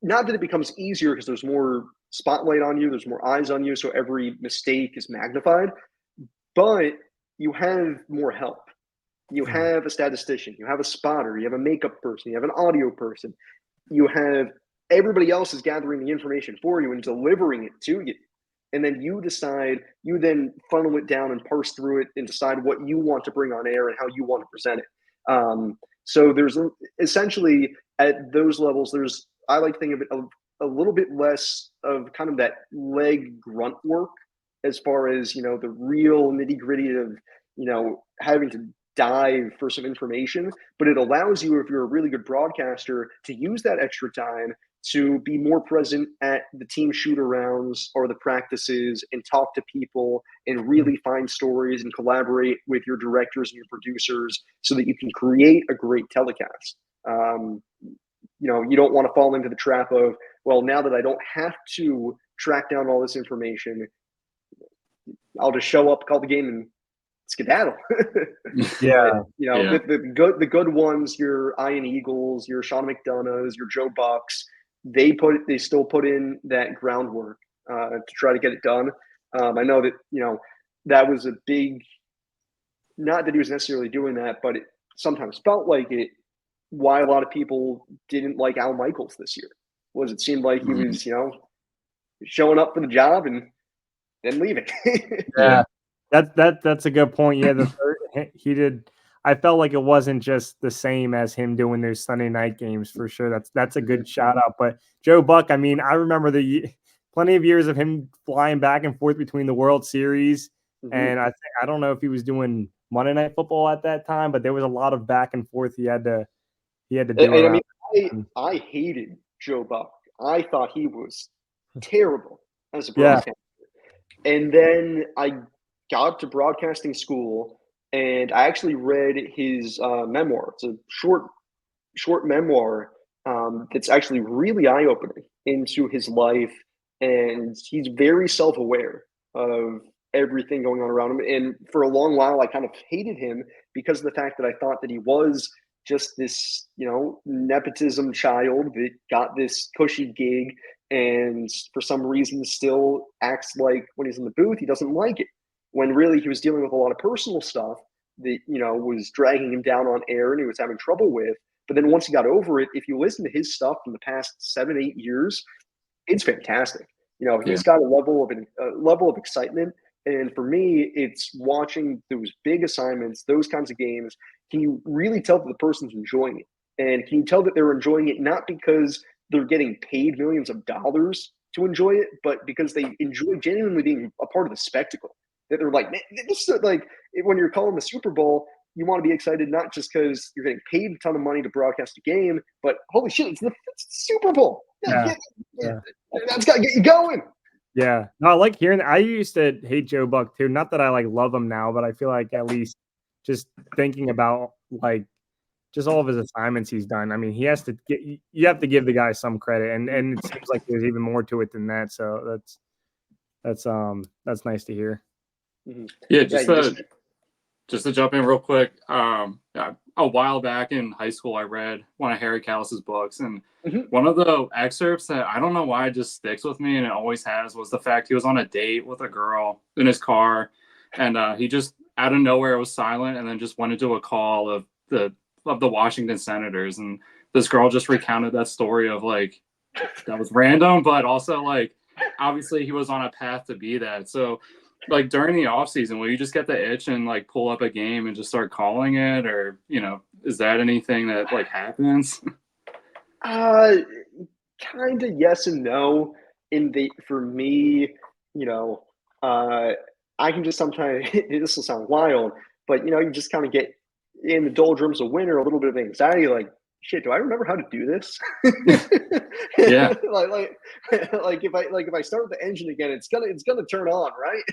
not that it becomes easier because there's more spotlight on you, there's more eyes on you, so every mistake is magnified, but you have more help. You have a statistician, you have a spotter, you have a makeup person, you have an audio person, you have everybody else is gathering the information for you and delivering it to you. And then you then funnel it down and parse through it and decide what you want to bring on air and how you want to present it. So there's essentially at those levels, I like to think of it a little bit less of kind of that leg grunt work as far as, you know, the real nitty gritty of, you know, having to dive for some information, but it allows you, if you're a really good broadcaster, to use that extra time to be more present at the team shoot-arounds or the practices and talk to people and really find stories and collaborate with your directors and your producers so that you can create a great telecast. You know, you don't want to fall into the trap of, well, now that I don't have to track down all this information, I'll just show up, call the game, and skedaddle. Yeah. You know, the good ones, your Ian Eagles, your Sean McDonoughs, your Joe Bucks, they still put in that groundwork to try to get it done. I know that, you know, that was a big, not that he was necessarily doing that, but it sometimes felt like it, why a lot of people didn't like Al Michaels this year. Was it seemed like he was, you know, showing up for the job and then leaving. Yeah. That's a good point. Yeah, he did. I felt like it wasn't just the same as him doing those Sunday night games for sure. That's a good shout out. But Joe Buck, I mean, I remember plenty of years of him flying back and forth between the World Series, and I don't know if he was doing Monday Night Football at that time, but there was a lot of back and forth he had to do. And I mean, I hated Joe Buck. I thought he was terrible as a broadcaster. Yeah. And then I got to broadcasting school, and I actually read his memoir. It's a short memoir that's actually really eye-opening into his life, and he's very self-aware of everything going on around him. And for a long while, I kind of hated him because of the fact that I thought that he was just this, you know, nepotism child that got this cushy gig, and for some reason still acts like when he's in the booth, he doesn't like it, when really he was dealing with a lot of personal stuff that, you know, was dragging him down on air and he was having trouble with. But then once he got over it, if you listen to his stuff from the past 7-8 years, it's fantastic. You know, he's got a level of excitement. And for me, it's watching those big assignments, those kinds of games. Can you really tell that the person's enjoying it? And can you tell that they're enjoying it not because they're getting paid millions of dollars to enjoy it, but because they enjoy genuinely being a part of the spectacle? That they're like, man, this is like when you're calling the Super Bowl, you want to be excited not just because you're getting paid a ton of money to broadcast a game, but holy shit, it's the Super Bowl. Yeah. That's got to get you going. Yeah. No, I like hearing that. I used to hate Joe Buck too. Not that I like love him now, but I feel like at least just thinking about like just all of his assignments he's done. I mean, you have to give the guy some credit, and it seems like there's even more to it than that. So that's nice to hear. Yeah, just to jump in real quick. A while back in high school, I read one of Harry Callis's books, and one of the excerpts that I don't know why it just sticks with me, and it always has, was the fact he was on a date with a girl in his car, and he just out of nowhere was silent, and then just went into a call of the Washington Senators, and this girl just recounted that story of like that was random, but also like obviously he was on a path to be that. So like during the off season, will you just get the itch and like pull up a game and just start calling it, or is that anything that like happens? Kind of yes and no. For me, I can just sometimes this will sound wild, but you just kind of get in the doldrums of winter, a little bit of anxiety, like, shit, do I remember how to do this? Yeah. like if I start the engine again, it's gonna turn on, right?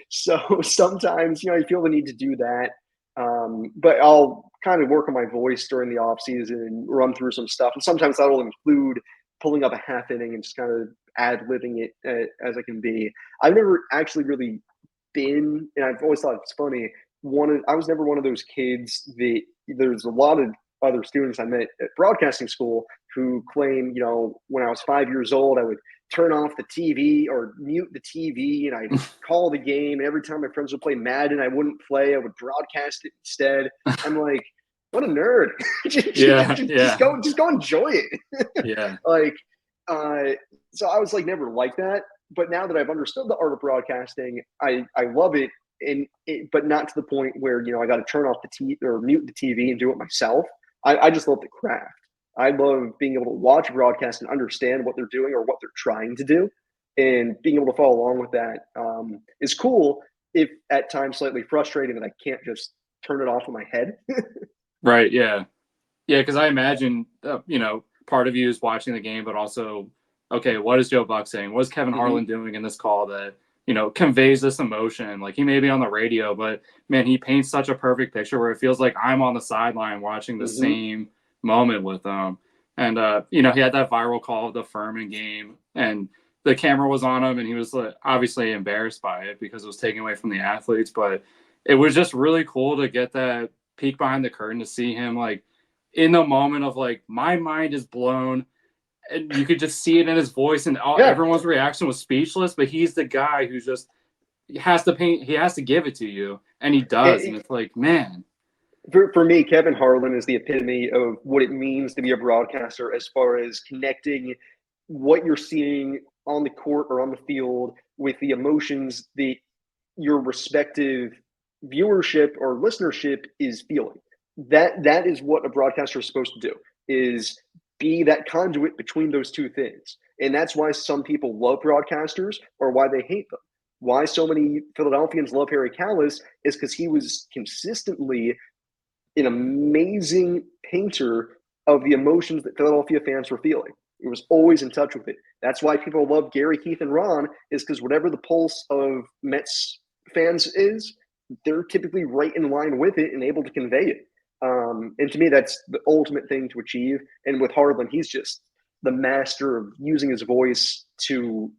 So sometimes you feel the need to do that, but I'll kind of work on my voice during the off season and run through some stuff, and sometimes that will include pulling up a half inning and just kind of ad-libbing it as I can be. I've never actually really been, and I've always thought it's funny. I was never one of those kids that there's a lot of other students I met at broadcasting school who claim, when I was 5 years old, I would turn off the TV or mute the TV and I'd call the game. And every time my friends would play Madden, I wouldn't play. I would broadcast it instead. I'm like, what a nerd. Just go enjoy it. Yeah. So I was like never like that. But now that I've understood the art of broadcasting, I love it. But not to the point where I got to turn off the TV or mute the TV and do it myself. I just love the craft. I love being able to watch a broadcast and understand what they're doing or what they're trying to do, and being able to follow along with that is cool. If at times slightly frustrating that I can't just turn it off in my head. Right. Yeah. Yeah. Because I imagine part of you is watching the game, but also, okay, what is Joe Buck saying? What is Kevin Harlan doing in this call that conveys this emotion? Like, he may be on the radio, but man, he paints such a perfect picture where it feels like I'm on the sideline watching the same moment with them. And, he had that viral call of the Furman game, and the camera was on him, and he was obviously embarrassed by it because it was taken away from the athletes. But it was just really cool to get that peek behind the curtain to see him like in the moment of like, my mind is blown. And you could just see it in his voice, and everyone's reaction was speechless. But he's the guy who just has to paint. He has to give it to you, and he does. And it's like, man. For me, Kevin Harlan is the epitome of what it means to be a broadcaster, as far as connecting what you're seeing on the court or on the field with the emotions that your respective viewership or listenership is feeling. That is what a broadcaster is supposed to do, is be that conduit between those two things. And that's why some people love broadcasters or why they hate them. Why so many Philadelphians love Harry Callis is because he was consistently an amazing painter of the emotions that Philadelphia fans were feeling. He was always in touch with it. That's why people love Gary, Keith, and Ron, is because whatever the pulse of Mets fans is, they're typically right in line with it and able to convey it. And to me, that's the ultimate thing to achieve. And with Harlan, he's just the master of using his voice to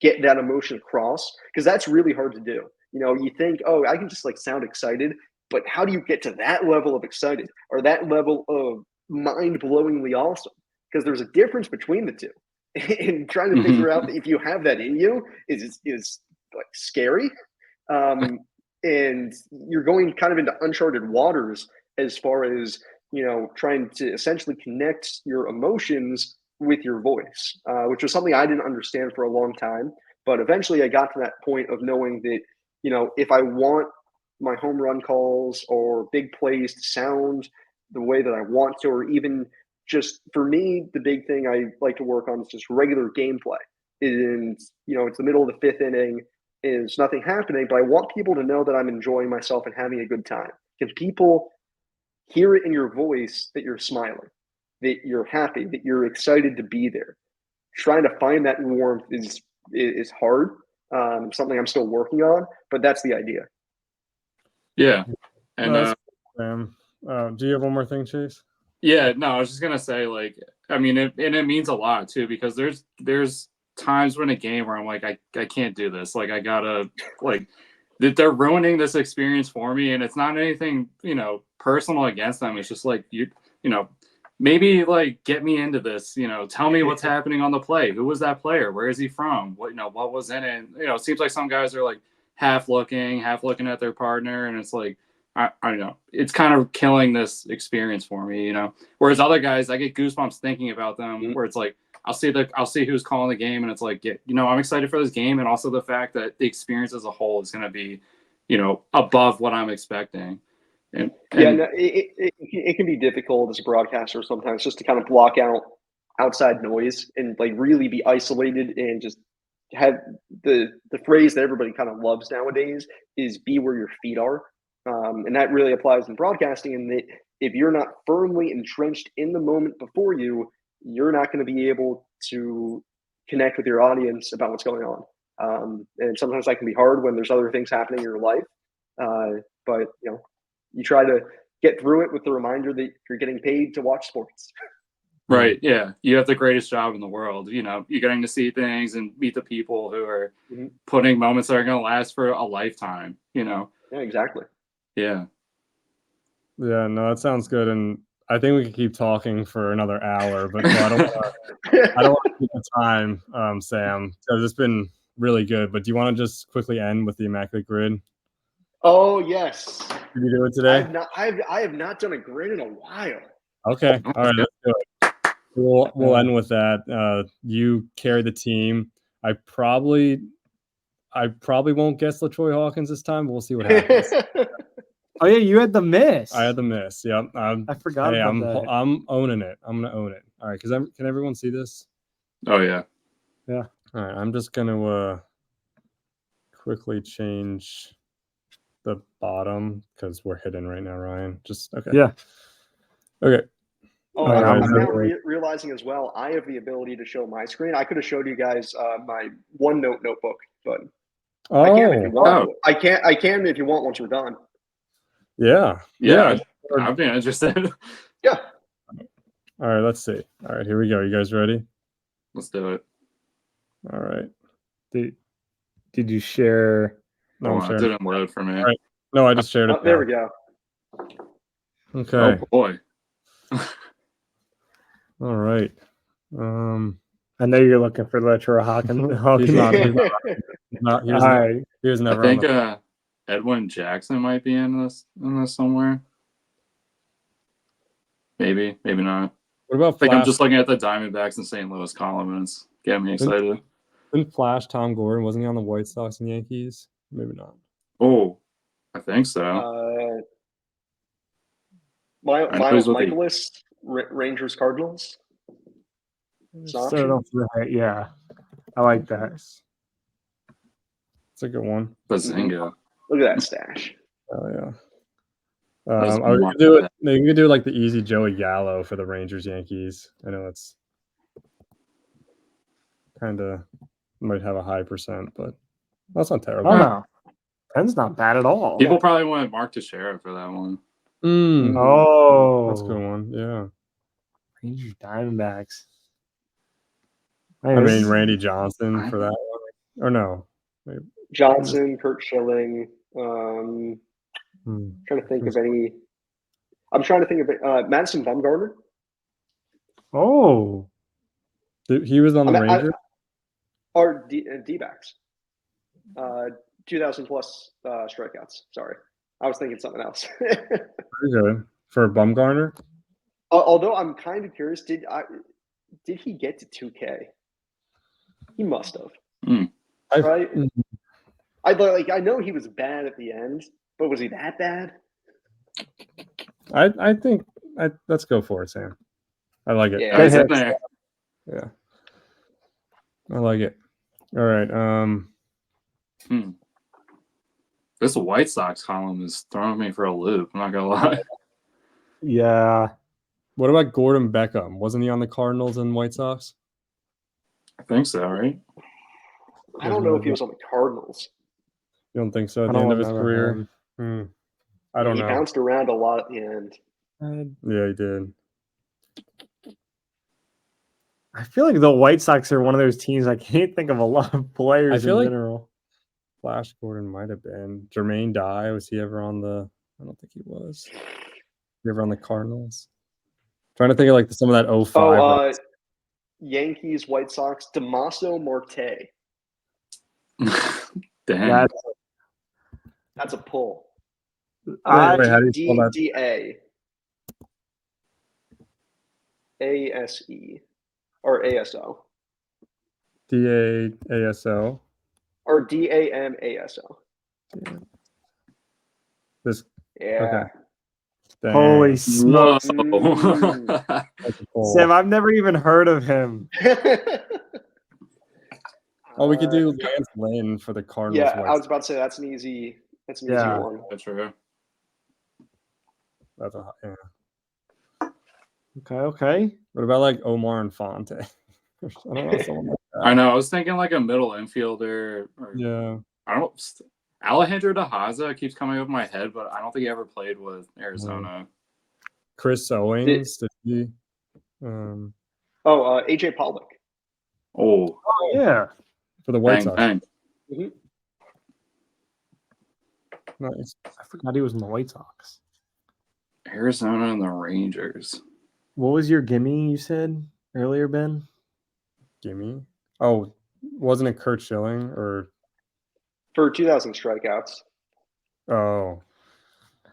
get that emotion across, because that's really hard to do. You think, oh, I can just like sound excited, but how do you get to that level of excited or that level of mind-blowingly awesome? Because there's a difference between the two. And trying to figure out if you have that in you is like scary. And you're going kind of into uncharted waters as far as, trying to essentially connect your emotions with your voice, which was something I didn't understand for a long time. But eventually I got to that point of knowing that, if I want my home run calls or big plays to sound the way that I want to, or even just for me, the big thing I like to work on is just regular gameplay. And, it's the middle of the fifth inning. is nothing happening, but I want people to know that I'm enjoying myself and having a good time. Can people hear it in your voice that you're smiling, that you're happy, that you're excited to be there? Trying to find that warmth is hard. Something I'm still working on, but that's the idea. Yeah. And do you have one more thing, Chase? Yeah, no, I was just gonna say, like, I mean, it means a lot too, because there's times when a game where I'm like, I can't do this. Like, I gotta, like, they're ruining this experience for me, and it's not anything, personal against them. It's just like you know, maybe like get me into this. Tell me what's happening on the play. Who was that player? Where is he from? What was in it? It seems like some guys are like half looking at their partner, and it's like. I don't know. It's kind of killing this experience for me, Whereas other guys, I get goosebumps thinking about them. Where it's like I'll see who's calling the game, and it's like, I'm excited for this game, and also the fact that the experience as a whole is going to be, above what I'm expecting. And it can be difficult as a broadcaster sometimes just to kind of block out outside noise and like really be isolated and just have the phrase that everybody kind of loves nowadays is be where your feet are. And that really applies in broadcasting, in that if you're not firmly entrenched in the moment before you, you're not going to be able to connect with your audience about what's going on. And sometimes that can be hard when there's other things happening in your life. But you try to get through it with the reminder that you're getting paid to watch sports. Right. Yeah. You have the greatest job in the world. You're getting to see things and meet the people who are putting moments that are going to last for a lifetime, Yeah, exactly. Yeah. Yeah, no, that sounds good. And I think we could keep talking for another hour, but I don't want to keep the time, Sam, because it's been really good. But do you want to just quickly end with the Immaculate Grid? Oh, yes. Did you do it today? I have not done a grid in a while. Okay. All right, let's do it. We'll end with that. You carry the team. I probably won't guess LaTroy Hawkins this time, but we'll see what happens. Oh yeah, you had the miss. I had the miss. Yep. I forgot about that. I'm owning it. I'm gonna own it. All right, because can everyone see this? Oh yeah. Yeah. All right. I'm just gonna quickly change the bottom because we're hidden right now, Ryan. Just okay. Yeah. Okay. Oh, I'm now realizing as well, I have the ability to show my screen. I could have showed you guys my OneNote notebook, but I can if you want. I can if you want once we're done. Yeah. I'd be interested. Yeah. All right, let's see. All right, here we go. You guys ready? Let's do it. All right. Did you share? No, it didn't load for me. All right. No, I just shared it. There we go. Okay. Oh boy. All right. I know you're looking for LaTroy Hawkins. He's not. He was never. I think Edwin Jackson might be in this somewhere. Maybe not. What about? I think I'm just looking at the Diamondbacks and St. Louis column, and it's getting me excited. Didn't Flash Tom Gordon? Wasn't he on the White Sox and Yankees? Maybe not. Oh, I think so. Miles Michaelis, Rangers Cardinals. Yeah, I like that. It's a good one. Bazinga! Look at that stash. Oh yeah. You could do like the easy Joey Gallo for the Rangers Yankees. I know it's kind of might have a high percent, but that's not terrible. Oh no, that's not bad at all. People probably wanted Mark Teixeira for that one. Oh, that's a good one. Yeah. Rangers Diamondbacks. I mean, Randy Johnson for that one, or no? Johnson, Kurt Schilling. Trying to think of any. I'm trying to think of Madison Bumgarner. Oh, he was on the Rangers. Or D-backs. 2,000 plus strikeouts. Sorry, I was thinking something else. Pretty good for Bumgarner. Although I'm kind of curious, did he get to 2K? He must have. Right? I know he was bad at the end, but was he that bad? I think let's go for it, Sam. I like it. Yeah. I like it. All right. This White Sox column is throwing me for a loop. I'm not gonna lie. Yeah. What about Gordon Beckham? Wasn't he on the Cardinals and White Sox? I think so, right? I don't know if he was on the Cardinals. You don't think so? At I the don't end of his remember career? I don't He know. bounced around a lot at the end. Yeah, he did. I feel like the White Sox are one of those teams I can't think of a lot of players I feel in like- general. Flash Gordon might have been. Jermaine Dye, was he ever on the? I don't think he was. He ever on the Cardinals? Trying to think of like some of that 05. Yankees, White Sox, Damaso Marte. Dang. That's a pull. Wait, how do you spell that? D-A. A-S-E. Or A-S-O. DAASO. Or D-A-M-A-S-O. Yeah. This. Yeah. Okay. Dang. Holy Whoa. smokes. That's a pull. Sam, I've never even heard of him. Oh, we could do Lance Lynn for the Cardinals. Yeah, I was about to say that's an easy Yeah. one. That's true. That's a, yeah. Okay. What about like Omar Infante? I don't know, someone like that. I know. I was thinking like a middle infielder. Or, Yeah. I don't. Alejandro De Haza keeps coming up in my head, but I don't think he ever played with Arizona. Chris Owings. Did he? AJ Pollock. Oh, Yeah. For the White bang, Sox. bang. Nice. I forgot he was in the White Sox. Arizona and the Rangers. What was your gimme you said earlier, Ben? Gimme. Oh, wasn't it Kurt Schilling or? For 2,000 strikeouts. Oh,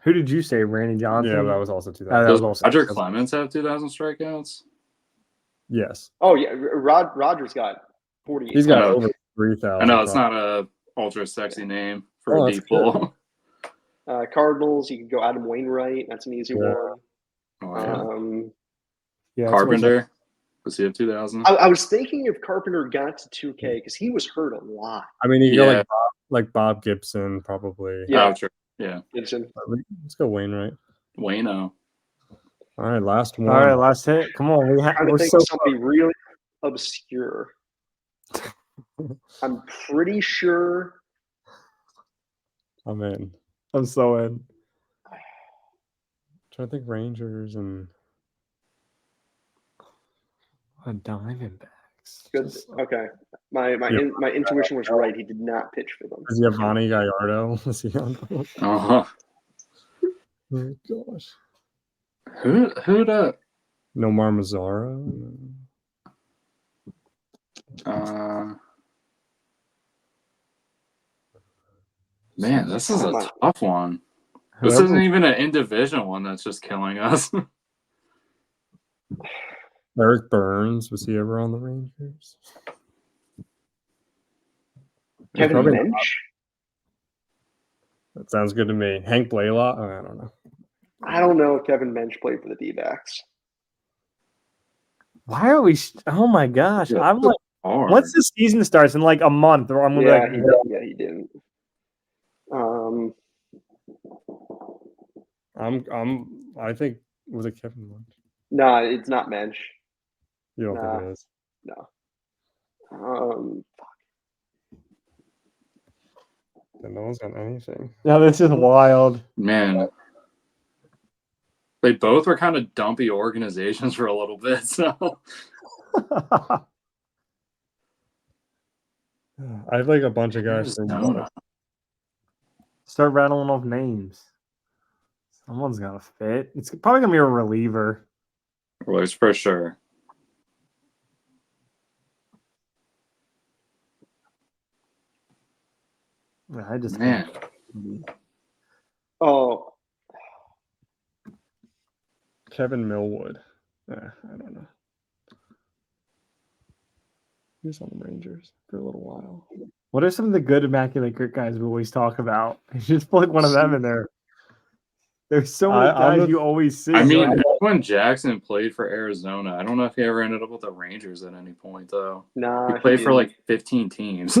Who did you say? Randy Johnson? yeah, that was also 2000. that Does was also- Roger Clemens have 2,000 strikeouts? Yes, Oh, yeah. Rogers got 48. he's got I know. over 3,000. I know it's not a ultra sexy name for Oh, a that's deep pull. Cardinals, you can go Adam Wainwright. That's an easy Yeah. one. Oh, yeah. Yeah, that's Carpenter. Does he have 2,000? I was thinking if Carpenter got to 2K because he was hurt a lot. I mean, you go Yeah. like Bob Gibson, probably. Yeah. Oh, true. Yeah. Gibson. Let's go Wainwright. Wayno. All right, last one. All right, last hit. Come on. Trying to We're think so of somebody really obscure. I'm pretty sure. I'm in. I'm so in. Trying to think Rangers and Diamondbacks. Good. Okay. My intuition was right. He did not pitch for them. is Giovanni Gallardo? Is he on? Oh, Oh gosh. who the Nomar Mazzara. man, this is a tough one. This Whoever- isn't even an in-division one that's just killing us. Eric Burns, was he ever on the Rangers? Kevin Probably not. Mensch? That sounds good to me. Hank Blaylock? Oh, I don't know. I don't know if Kevin Mensch played for the D-backs. Why are we? Oh my gosh! Yeah, I'm like, hard. once the season starts in like a month, or I'm gonna Yeah, be like, he didn't. I think, was it Kevin Munch? No, it's not Mensch. You don't Nah. think it is? No. Then no one's got anything. no, this is wild. Man, they both were kind of dumpy organizations for a little bit. So I have like a bunch of guys. Arizona. Start rattling off names. Someone's got to fit. It's probably gonna be a reliever. Well, it's for sure. I just Man, Oh, Kevin Millwood. I don't know. He was on the Rangers for a little while. What are some of the good Immaculate Grit guys we always talk about? You just put one of them in there. There's so many guys you always see. I mean, Like, when Jackson played for Arizona, I don't know if he ever ended up with the Rangers at any point, though. nah. He played for didn't. like 15 teams.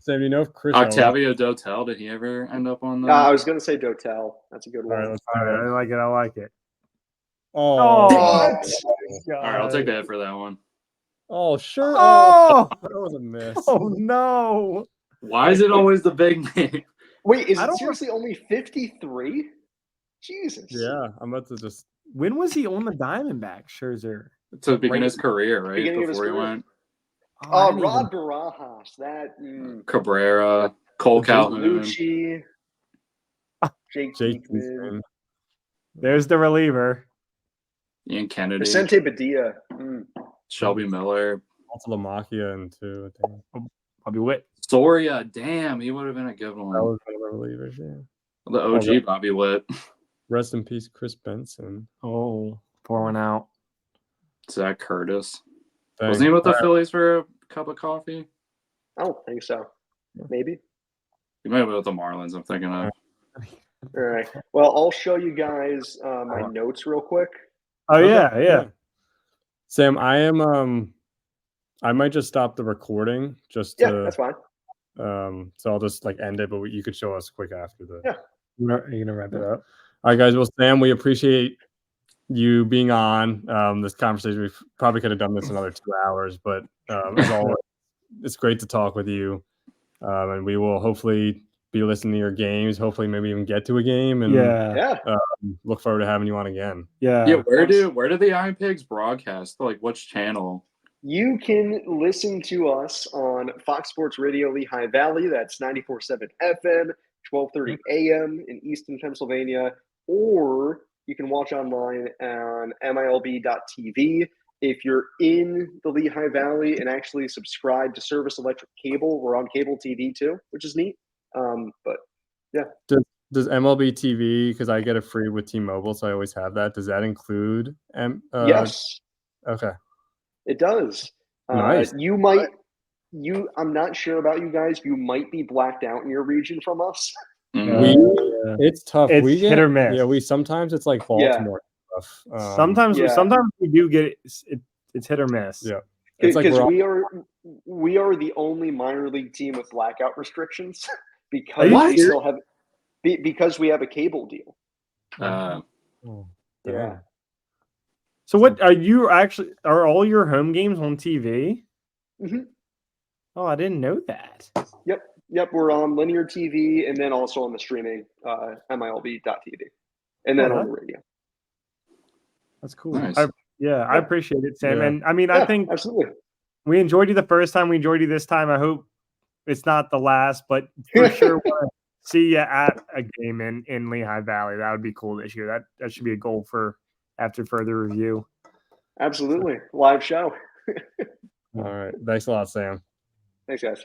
Sam, you know if Chris Octavio Dotel, did he ever end up on the? I was going to say Dotel. That's a good All one. right, let's All right, I like it. I like it. Oh, What? All right, I'll take that for that one. Oh, sure. Oh, that was a miss. oh no. Why is it always the big name? Wait, is I it don't- seriously only 53? Jesus. Yeah, I'm about to just. When was he on the Diamondbacks, Scherzer? To begin his career, right? Beginning of his Before he career. went. I didn't even- Rod Barajas. That. Cabrera, Cole Calhoun. Lucci. Jake Jake Diekman. Eastman. There's the reliever. Ian Kennedy, Vicente Badia. Shelby Miller, Also Lamacchia and two. I think. Bobby Witt. Soria. Damn, he would have been a good That one. was one of the relievers. Yeah. The OG Bobby Witt. Rest in peace, Chris Benson. Oh, pour one out. Zach Curtis. Dang. Wasn't he with the All right. Phillies for a cup of coffee? I don't think so. Maybe. He might have been with the Marlins, I'm thinking of. All right. Well, I'll show you guys my notes real quick. Oh Okay, yeah. Sam, I might just stop the recording just Yeah, to. that's fine. So I'll just end it, but you could show us quick after the. Yeah. Are you gonna wrap it up? All right, guys. Well, Sam, we appreciate you being on this conversation. We probably could have done this another 2 hours, but as always, it's great to talk with you. And we will hopefully be listening to your games. Hopefully, maybe even get to a game. And Yeah. look forward to having you on again. Yeah. Where do the Iron Pigs broadcast? Like which channel? You can listen to us on Fox Sports Radio Lehigh Valley. That's 94.7 FM, 12:30 a.m. in Easton, Pennsylvania. Or you can watch online on MILB.tv. If you're in the Lehigh Valley and actually subscribe to Service Electric Cable, we're on cable TV too, which is neat. But yeah. Does MLB TV, because I get it free with T-Mobile, so I always have that. Does that include? Yes, Okay. it does. Nice. I'm not sure about you guys. You might be blacked out in your region from us. It's tough. It's We get hit or miss. Yeah, sometimes it's like Baltimore stuff. Sometimes yeah. we do get it. It's hit or miss. Yeah. It's like Because we are the only minor league team with blackout restrictions because What? we still have because we have a cable deal. Oh, Yeah. dang. So what are all your home games on TV? Mhm. Oh, I didn't know that. Yep, we're on linear TV and then also on the streaming MILB.tv and then on the radio. That's cool. Nice. I appreciate it, Sam. Yeah. And I mean, I think absolutely. we enjoyed you the first time. We enjoyed you this time. I hope it's not the last, but for sure want to see you at a game in Lehigh Valley. That would be cool this year. That should be a goal for after further review. Absolutely. Live show. All right. Thanks a lot, Sam. Thanks, guys.